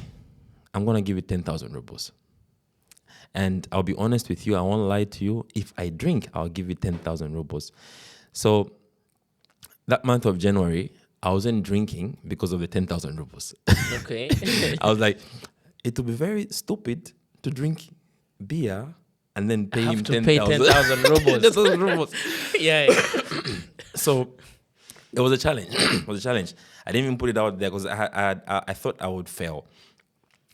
B: I'm going to give you 10,000 rubles. And I'll be honest with you, I won't lie to you. If I drink, I'll give you 10,000 rubles. So that month of January, I wasn't drinking because of the 10,000 rubles.
A: Okay.
B: I was like, it would be very stupid to drink beer and then pay him 10,000
A: rubles.
B: 10,000 rubles.
A: Yeah.
B: So it was a challenge. I didn't even put it out there because I thought I would fail.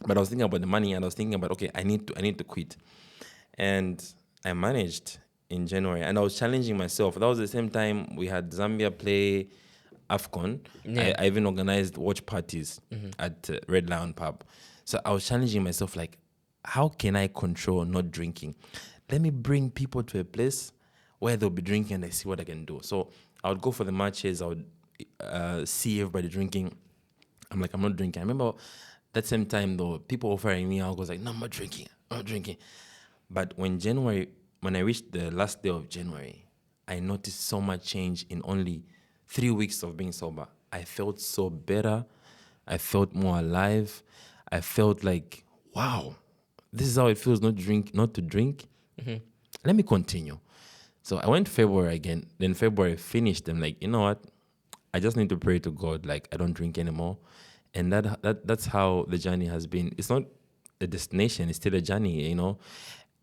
B: But I was thinking about the money and I was thinking about, okay, I need to quit. And I managed in January and I was challenging myself. That was the same time we had Zambia play AFCON.
A: Yeah.
B: I even organized watch parties at Red Lion Pub. So I was challenging myself, like, how can I control not drinking? Let me bring people to a place where they'll be drinking and I see what I can do. So I would go for the matches. I would see everybody drinking. I'm like, I'm not drinking. I remember that same time, though, people offering me, I was like, no, I'm not drinking. I'm not drinking. But when I reached the last day of January, I noticed so much change in only 3 weeks of being sober. I felt so better. I felt more alive. I felt like, wow, this is how it feels not to drink. Let me continue. So I went February again. Then February finished. I'm like, you know what? I just need to pray to God. Like, I don't drink anymore. And that's how the journey has been. It's not a destination. It's still a journey, you know.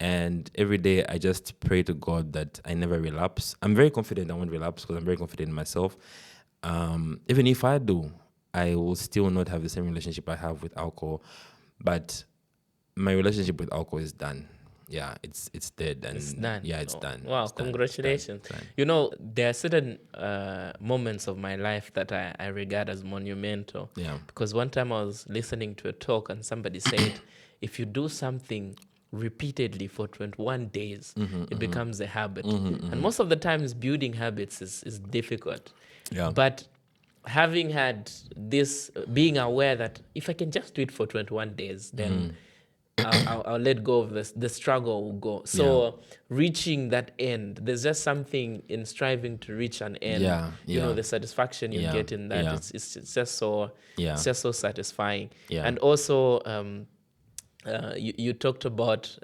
B: And every day I just pray to God that I never relapse. I'm very confident I won't relapse because I'm very confident in myself. Even if I do, I will still not have the same relationship I have with alcohol. But my relationship with alcohol is done. Yeah, it's dead. And
A: It's done.
B: Yeah, it's done.
A: Wow,
B: It's done.
A: congratulations.
B: It's done.
A: You know, there are certain moments of my life that I regard as monumental.
B: Yeah.
A: Because one time I was listening to a talk and somebody said, if you do something repeatedly for 21 days, it becomes a habit. And most of the times building habits is difficult.
B: Yeah.
A: But having had this, being aware that if I can just do it for 21 days, then I'll let go of this. The struggle will go. So reaching that end, there's just something in striving to reach an end. You know, the satisfaction you get in that. It's just so it's just so satisfying. And also you talked about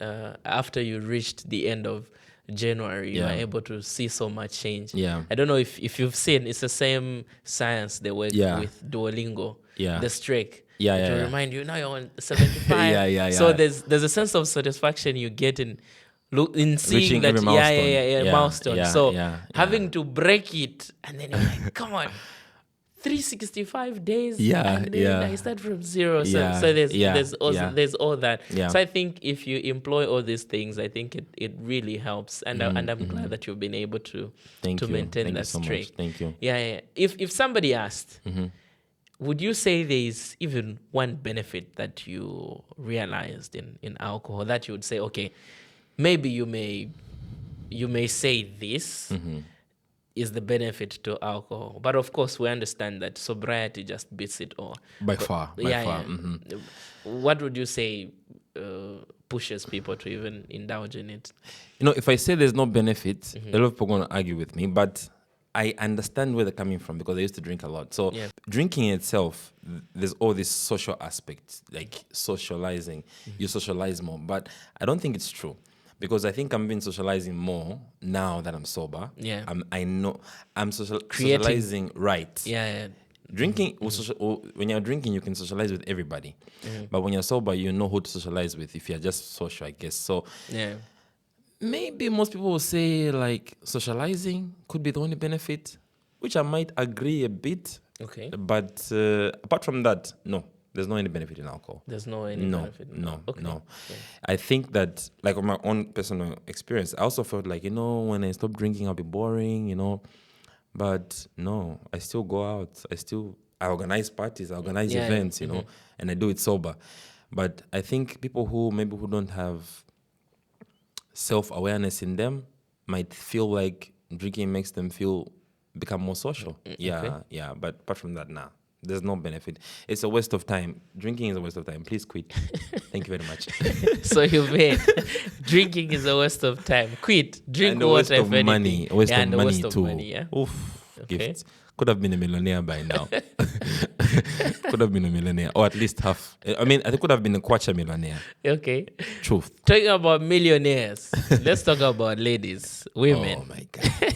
A: after you reached the end of January, you were able to see so much change. I don't know if you've seen, it's the same science they work with Duolingo, the streak. To remind you, now you're on 75. So there's a sense of satisfaction you get in seeing
B: reaching
A: that
B: every milestone.
A: milestone. So having to break it, and then you're like, come on, 365 days. And then I start from zero. So there's all that. So I think if you employ all these things, I think it really helps. And I'm glad that you've been able to maintain that streak.
B: Thank you.
A: If somebody asked, would you say there's even one benefit that you realized in alcohol that you would say, okay, maybe you may say this is the benefit to alcohol, but of course we understand that sobriety just beats it all.
B: By far.
A: What would you say pushes people to even indulge in it?
B: You know, if I say there's no benefit, a lot of people are going to argue with me, but I understand where they're coming from because I used to drink a lot. So drinking in itself, there's all this social aspect, like socializing. You socialize more, but I don't think it's true because I think I'm been socializing more now that I'm sober. I know I'm socializing right. Drinking, when you're drinking, you can socialize with everybody. But when you're sober, you know who to socialize with if you're just social, I guess. So maybe most people will say like socializing could be the only benefit, which I might agree a bit.
A: Okay.
B: But apart from that, no, there's no any benefit in alcohol.
A: There's no any benefit.
B: No. I think that, like, on my own personal experience, I also felt like, you know, when I stop drinking, I'll be boring, you know. But no, I still go out. I organize parties, I organize events, you know, and I do it sober. But I think people who don't have self-awareness in them might feel like drinking makes them become more social. But apart from that, nah, there's no benefit. It's a waste of time. Drinking is a waste of time. Please quit. Thank you very much.
A: So you mean drinking is a waste of time. Quit. Drink water, if anything.
B: Money. A waste of money
A: waste
B: too.
A: Of money,
B: Oof. Gifts. Could have been a millionaire by now. Could have been a millionaire, or at least half. I mean, I could have been a quarter millionaire.
A: Okay.
B: Truth.
A: Talking about millionaires, let's talk about ladies, women.
B: Oh my God.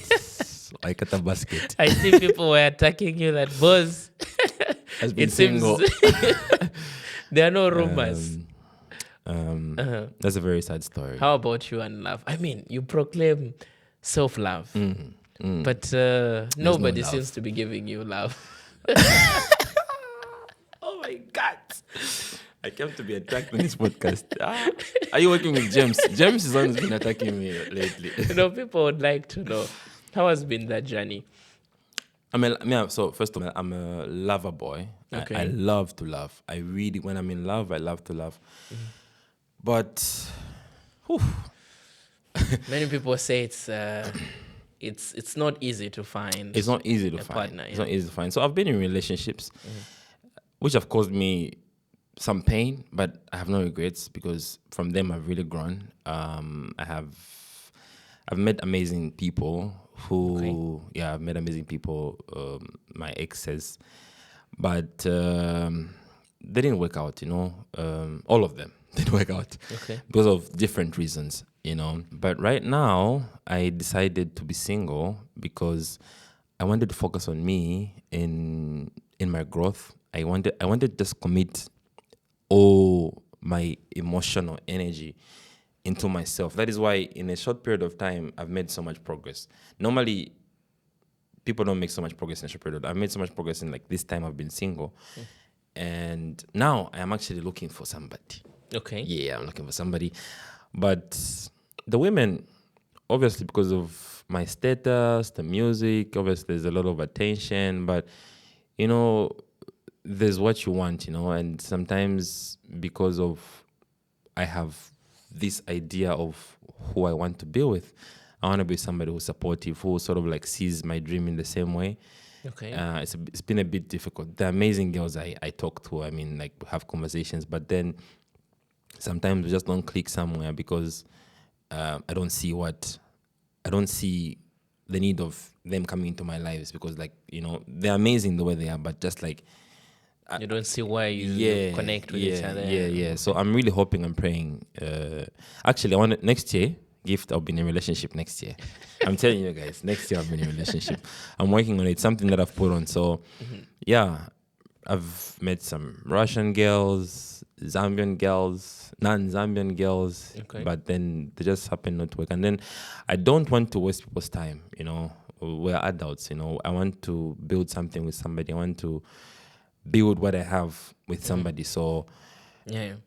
B: I cut a basket.
A: I see people were attacking you that BOZ.
B: Has been
A: It seems
B: single.
A: there are no rumors.
B: That's a very sad story.
A: How about you and love? I mean, you proclaim self-love, but nobody seems to be giving you love.
B: Oh my God. I came to be attacked on this podcast. Are you working with James? James is the one who's been attacking me lately.
A: People would like to know, how has been that journey?
B: So first of all, I'm a lover boy.
A: Okay.
B: I love to love. I really, when I'm in love, I love to love. But, whew,
A: Many people say it's not easy to find.
B: it's not easy to
A: a
B: find.
A: partner.
B: It's not easy to find. So I've been in relationships, which have caused me some pain, but I have no regrets because from them I've really grown. I've met amazing people I've met amazing people, my exes, but they didn't work out, all of them didn't work out because of different reasons, But right now, I decided to be single because I wanted to focus on me in my growth. I wanted to just commit all my emotional energy into myself. That is why in a short period of time, I've made so much progress. Normally, people don't make so much progress in a short period of time. I've made so much progress in like this time I've been single. And now I am actually looking for somebody.
A: Okay.
B: Yeah, I'm looking for somebody. But the women, obviously because of my status, the music, obviously there's a lot of attention, but there's what you want, and sometimes because of I have this idea of who I want to be with, I want to be somebody who's supportive, who sort of like sees my dream in the same way.
A: Okay.
B: It's been a bit difficult. The amazing girls I talk to, we have conversations, but then sometimes we just don't click somewhere because I don't see the need of them coming into my lives because they're amazing the way they are, but just like
A: you don't see why you connect with each other.
B: Yeah. So I'm really hoping and praying. Actually, I want next year. Gift, I'll be in a relationship next year. I'm telling you guys, next year I'll be in a relationship. I'm working on it. Something that I've put on. So, I've met some Russian girls, Zambian girls, non-Zambian girls, but then they just happen not to work. And then I don't want to waste people's time. We're adults. I want to build something with somebody. I want to build what I have with somebody. So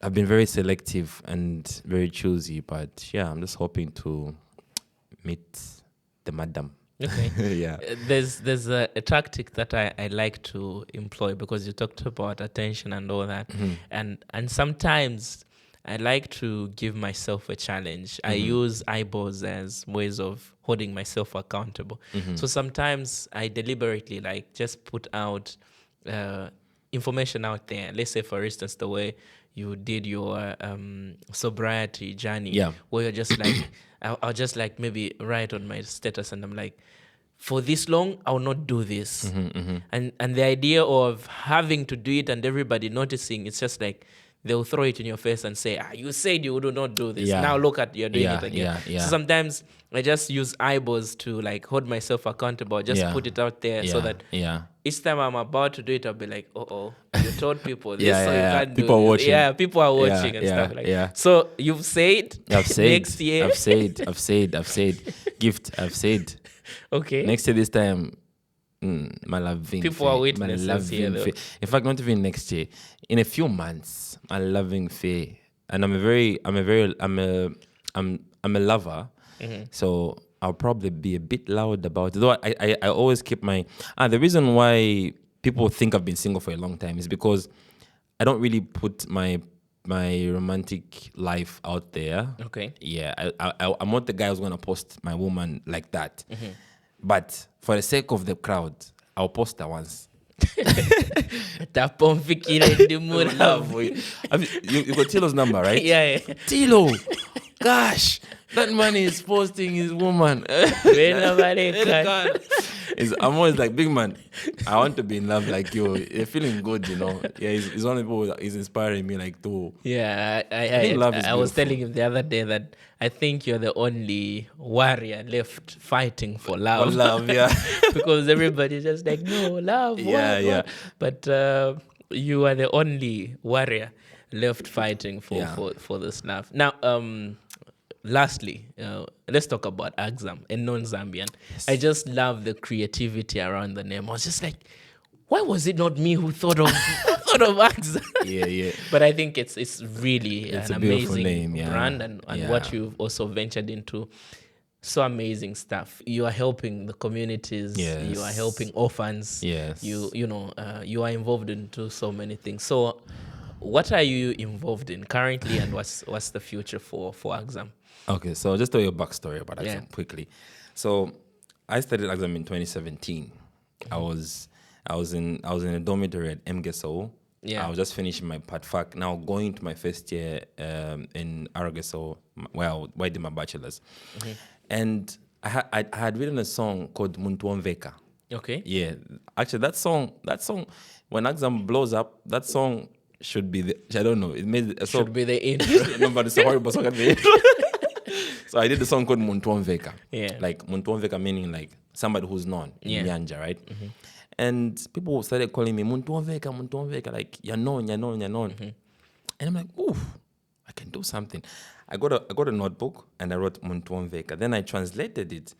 B: I've been very selective and very choosy, but I'm just hoping to meet the madam.
A: Okay. There's a tactic that I like to employ because you talked about attention and all that, and sometimes I like to give myself a challenge. I use eyeballs as ways of holding myself accountable. So sometimes I deliberately just put out information out there. Let's say, for instance, the way you did your sobriety journey, where you're just like, I'll just maybe write on my status and I'm like, for this long, I'll not do this. And the idea of having to do it and everybody noticing, it's just like, they'll throw it in your face and say, you said you would not do this. Now look at, you're doing it again. So sometimes I just use eyeballs to hold myself accountable, just put it out there so that each time I'm about to do it, I'll be like, you told people this, so you can't
B: people
A: do
B: are
A: this.
B: watching.
A: People are watching and stuff like that. So you've said, next year.
B: I've said, Gift, I've said.
A: Okay.
B: Next year this time, my loving
A: people are witnesses here though.
B: In fact, not even next year. In a few months, my loving fair. And I'm a lover. So I'll probably be a bit loud about it. Though I always keep my the reason why people think I've been single for a long time is because I don't really put my romantic life out there.
A: Okay.
B: Yeah, I'm not the guy who's gonna post my woman like that. But for the sake of the crowd, I'll post her once.
A: You got
B: Tilo's number, right?
A: Yeah.
B: Tilo, gosh, that man is posting his woman. I'm always like, big man, I want to be in love like you. You're feeling good, Yeah, he's one of the people that is inspiring me to.
A: Yeah, I was telling him the other day that I think you're the only warrior left fighting for love.
B: For love, yeah.
A: Because everybody's just like, no, love, what? But you are the only warrior left fighting for this love. Now, lastly, let's talk about AKZAM, a non-Zambian. Yes. I just love the creativity around the name. I was just like, why was it not me who thought of AKZAM? Yeah. But I think it's really an amazing name, brand and what you've also ventured into. So amazing stuff. You are helping the communities. You are
B: Yes.
A: helping orphans.
B: Yes.
A: You are involved into so many things. So, what are you involved in currently, and what's the future for AKZAM?
B: Okay, so just tell you a backstory about AKZAM
A: Yeah.
B: quickly. So I studied AKZAM in 2017. I was in a dormitory at MGSO.
A: Yeah.
B: I was just finishing my part fac, now going to my first year in RGSO, where I did my bachelor's. And I had written a song called Muntuomveka.
A: Okay.
B: Yeah, actually, that song, when AKZAM blows up, that song should be the, I don't know, it made so
A: Should be the intro.
B: no, but it's a horrible song at the end. So I did a song called Muntuomveka.
A: Yeah.
B: Like Muntuomveka meaning like somebody who's known in
A: Yeah.
B: Nyanja, right? And people started calling me Muntuomveka, like you're known. And I'm like, ooh, I can do something. I got a notebook and I wrote Muntuomveka. Then I translated it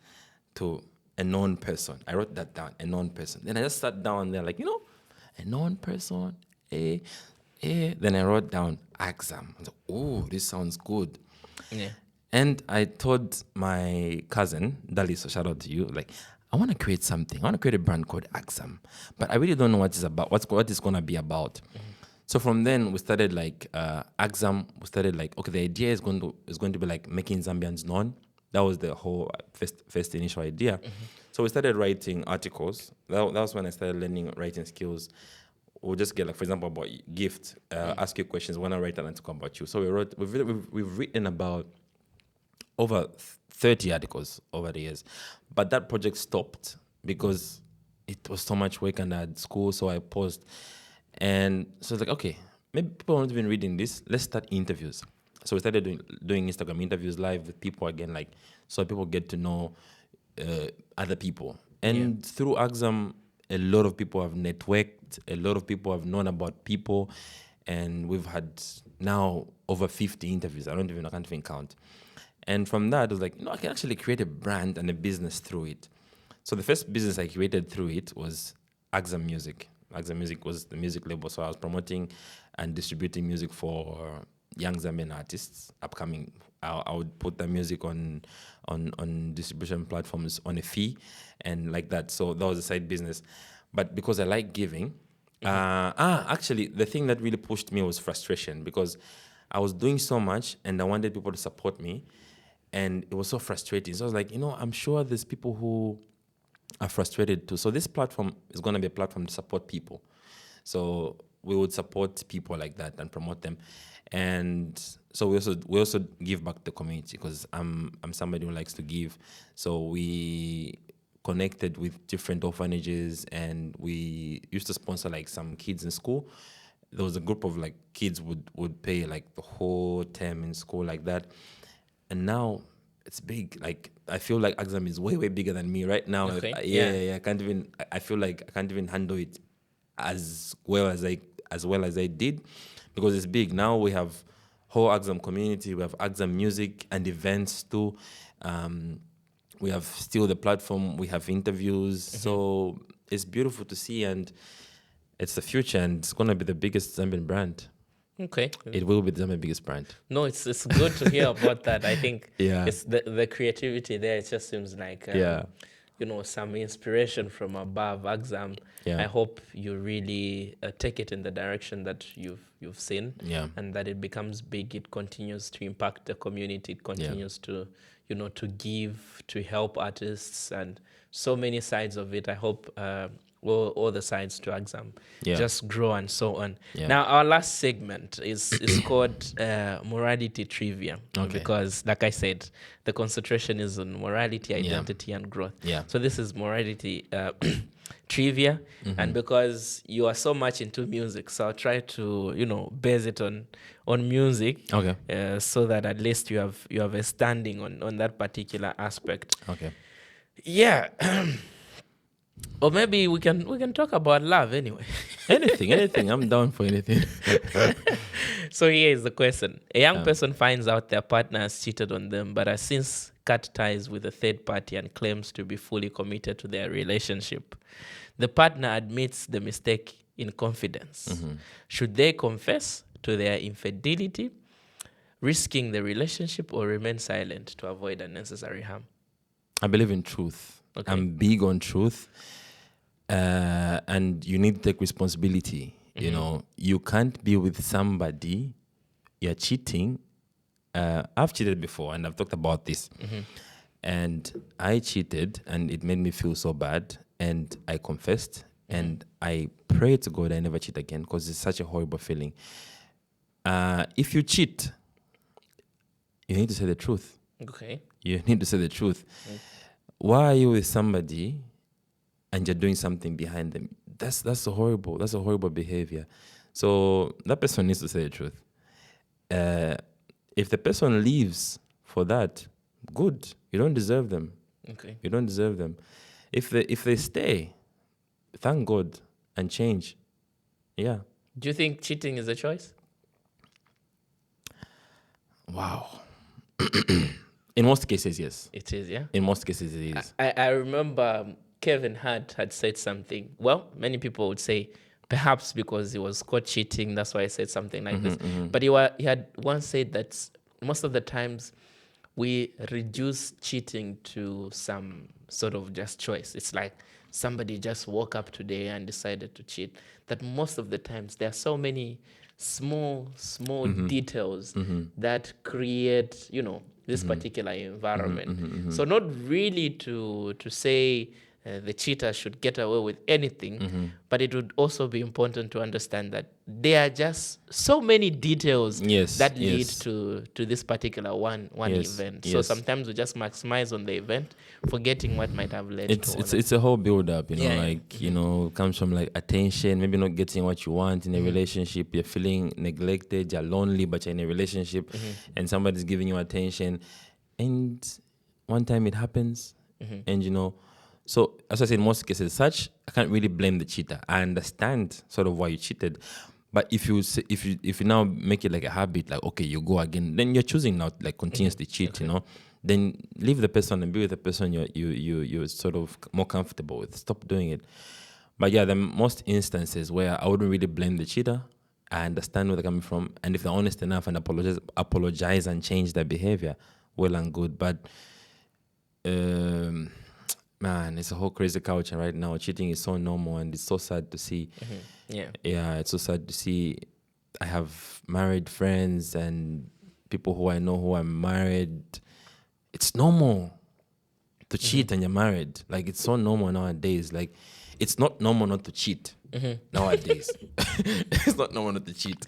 B: to a known person. I wrote that down, a known person. Then I just sat down there like, a known person, Then I wrote down AKZAM. I was like, oh, this sounds good.
A: Yeah.
B: And I told my cousin, Dali, so shout out to you, like, I want to create something. I want to create a brand called AKZAM, but I really don't know what it's about, what it's going to be about. So from then we started like AKZAM. We started like, okay, the idea is going to be like making Zambians known. That was the whole first initial idea. So we started writing articles. That was when I started learning writing skills. We'll just get like, for example, about gift, ask you questions, when I write an article about you. So we've written about over 30 articles over the years. But that project stopped because it was so much work and I had school, so I paused. And so it's like, okay, maybe people aren't even reading this. Let's start interviews. So we started doing Instagram interviews live with people again, like, so people get to know other people. And through AKZAM, a lot of people have networked, a lot of people have known about people, and we've had now over 50 interviews. I can't even count. And from that, I was like, I can actually create a brand and a business through it. So the first business I created through it was AKZAM Music. AKZAM Music was the music label, so I was promoting and distributing music for young Zambian artists, upcoming. I would put the music on distribution platforms on a fee and like that. So that was a side business. But because I like giving, actually, the thing that really pushed me was frustration, because I was doing so much and I wanted people to support me, and it was so frustrating. So I was like, I'm sure there's people who are frustrated too. So this platform is going to be a platform to support people. So we would support people like that and promote them. And so we also give back to the community, because I'm somebody who likes to give. So we connected with different orphanages, and we used to sponsor like some kids in school. There was a group of like kids would pay like the whole term in school like that. And now it's big. Like I feel like AKZAM is way bigger than me right now.
A: Okay.
B: Yeah. I feel like I can't even handle it as well as I did, because it's big. Now we have whole AKZAM community. We have AKZAM music and events too. We have still the platform. We have interviews. So it's beautiful to see, and it's the future, and it's gonna be the biggest Zambian brand.
A: Okay.
B: It will be the Zambian biggest brand.
A: No, it's good to hear about that. I think
B: Yeah.
A: it's the creativity there. It just seems like some inspiration from above. AKZAM.
B: Yeah.
A: I hope you really take it in the direction that you've seen, and that it becomes big. It continues to impact the community. It continues to to give, to help artists, and so many sides of it. I hope all the sides to AKZAM just grow and so on.
B: Yeah.
A: Now, our last segment is called Morality Trivia, because, like I said, the concentration is on morality, identity, and growth.
B: Yeah.
A: So this is Morality Trivia, and because you are so much into music, so I'll try to base it on music, so that at least you have a standing on that particular aspect.
B: Okay.
A: Yeah. Or maybe we can talk about love anyway.
B: Anything. I'm down for anything.
A: So here is the question. A young person finds out their partner has cheated on them, but has since cut ties with a third party and claims to be fully committed to their relationship. The partner admits the mistake in confidence. Should they confess to their infidelity, risking the relationship, or remain silent to avoid unnecessary harm?
B: I believe in truth.
A: Okay.
B: I'm big on truth. And you need to take responsibility. You know, you can't be with somebody, you're cheating. I've cheated before, and I've talked about this. And I cheated, and it made me feel so bad. And I confessed, and I prayed to God I never cheat again, because it's such a horrible feeling. If you cheat, you need to say the truth.
A: Okay.
B: You need to say the truth. Why are you with somebody and you're doing something behind them? That's a horrible behavior. So that person needs to say the truth. If the person leaves for that, good. You don't deserve them.
A: Okay.
B: You don't deserve them. If they stay, thank God and change. Yeah.
A: Do you think cheating is a choice?
B: Wow. In most cases, yes.
A: It is, yeah.
B: In most cases, it is.
A: I remember Kevin Hart had said something. Well, many people would say perhaps because he was caught cheating, that's why he said something like this. But he had once said that most of the times we reduce cheating to some sort of just choice. It's like somebody just woke up today and decided to cheat. That most of the times there are so many small details that create, this particular environment. So not really to say the cheater should get away with anything, but it would also be important to understand that there are just so many details that lead to this particular one event. So sometimes we just maximize on the event, forgetting what might have led to
B: it's a whole build up,
A: Yeah.
B: comes from like attention, maybe not getting what you want in a relationship, you're feeling neglected, you're lonely, but you're in a relationship and somebody's giving you attention, and one time it happens, and so as I said, in most cases, I can't really blame the cheater. I understand sort of why you cheated, but if you now make it like a habit, like okay, you go again, then you're choosing now to like continuously cheat, then leave the person and be with the person you're sort of more comfortable with. Stop doing it. But yeah, the most instances where I wouldn't really blame the cheater, I understand where they're coming from, and if they're honest enough and apologize and change their behavior, well and good. But man, it's a whole crazy culture right now. Cheating is so normal, and it's so sad to see. Yeah, it's so sad to see. I have married friends and people who I know who are married. It's normal to cheat and you're married. Like, it's so normal nowadays. Like, it's not normal not to cheat nowadays. It's not normal not to cheat.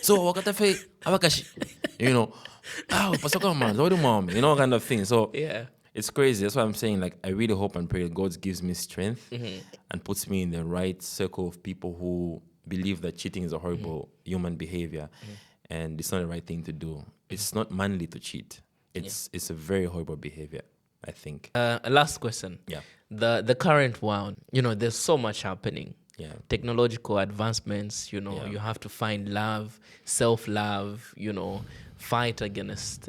B: So, wakatafe, awakashi, pasoko man, lori mom, kind of thing. So,
A: Yeah.
B: it's crazy. That's why I'm saying, like, I really hope and pray that God gives me strength and puts me in the right circle of people who believe that cheating is a horrible human behavior and it's not the right thing to do. It's not manly to cheat. It's a very horrible behavior, I think.
A: Last question.
B: Yeah.
A: The current world, there's so much happening.
B: Yeah.
A: Technological advancements, you have to find love, self-love, fight against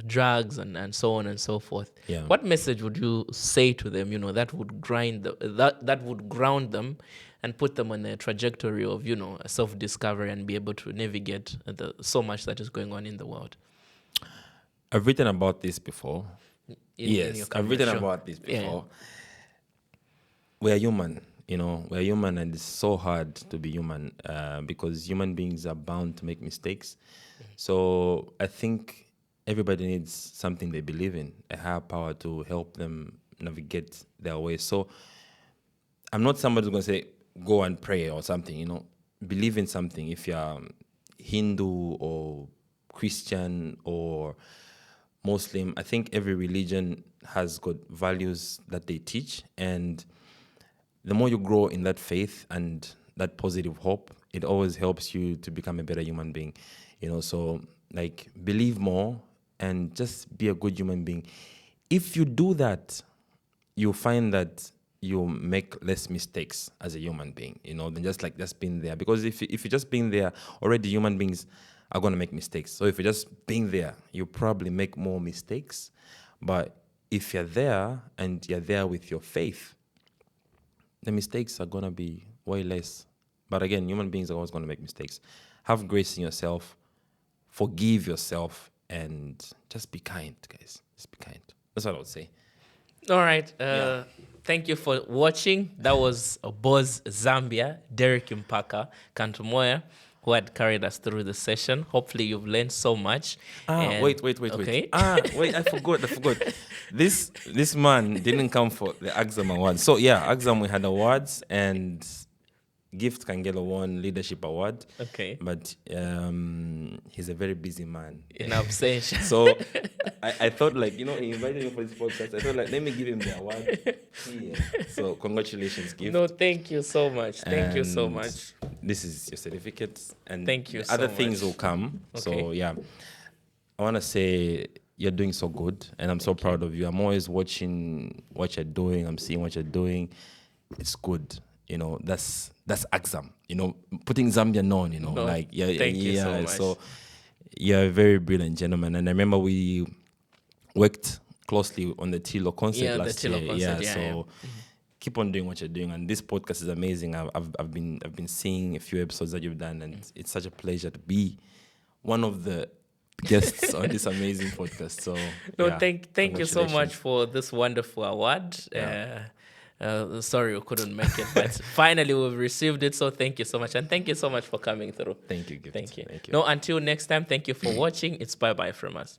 A: drugs and so on and so forth.
B: Yeah.
A: What message would you say to them, that would that would ground them and put them on a trajectory of, self-discovery and be able to navigate so much that is going on in the world?
B: I've written about this before.
A: In your career, sure.
B: About this before. We're human, we're human, and it's so hard to be human because human beings are bound to make mistakes. So I think everybody needs something they believe in, a higher power to help them navigate their way. So I'm not somebody who's going to say, go and pray or something, believe in something. If you're Hindu or Christian or Muslim, I think every religion has got values that they teach, and the more you grow in that faith and that positive hope, it always helps you to become a better human being, so like believe more and just be a good human being. If you do that, you'll find that you make less mistakes as a human being, than just being there. Because if you're just being there, already human beings are going to make mistakes. So if you're just being there, you probably make more mistakes. But if you're there and you're there with your faith, the mistakes are going to be way less. But again, human beings are always going to make mistakes. Have grace in yourself, forgive yourself, and just be kind, guys. Just be kind. That's what I would say.
A: All right. Thank you for watching. That was BOZ Zambia, Derrick Mpaka, Kantumoya, who had carried us through the session. Hopefully, you've learned so much.
B: Wait.
A: Okay.
B: Wait, I forgot. This man didn't come for the AKZAM awards. So yeah, AKZAM we had awards and Gift Kangele won leadership award.
A: Okay.
B: But he's a very busy man.
A: In absentia.
B: So I thought he invited me for this podcast. I thought let me give him the award. Yeah. So congratulations, Gift.
A: No, thank you so much. Thank you so much.
B: This is your certificate, and
A: thank you.
B: Other
A: so
B: things
A: much.
B: will come.
A: Okay.
B: So yeah, I want to say you're doing so good, and I'm so proud of you. I'm always watching what you're doing. I'm seeing what you're doing. It's good. That's AKZAM. Putting Zambia known.
A: No, thank you so much.
B: So you're a very brilliant gentleman, and I remember we worked closely on the Tilo concert last year. So keep on doing what you're doing, and this podcast is amazing. I've been seeing a few episodes that you've done, and it's such a pleasure to be one of the guests on this amazing podcast. So
A: thank you so much for this wonderful award. Sorry we couldn't make it, but finally we've received it. So thank you so much, and thank you so much for coming through.
B: Thank you, Gift.
A: Thank you.
B: Thank you.
A: No, until next time, thank you for watching. It's bye-bye from us.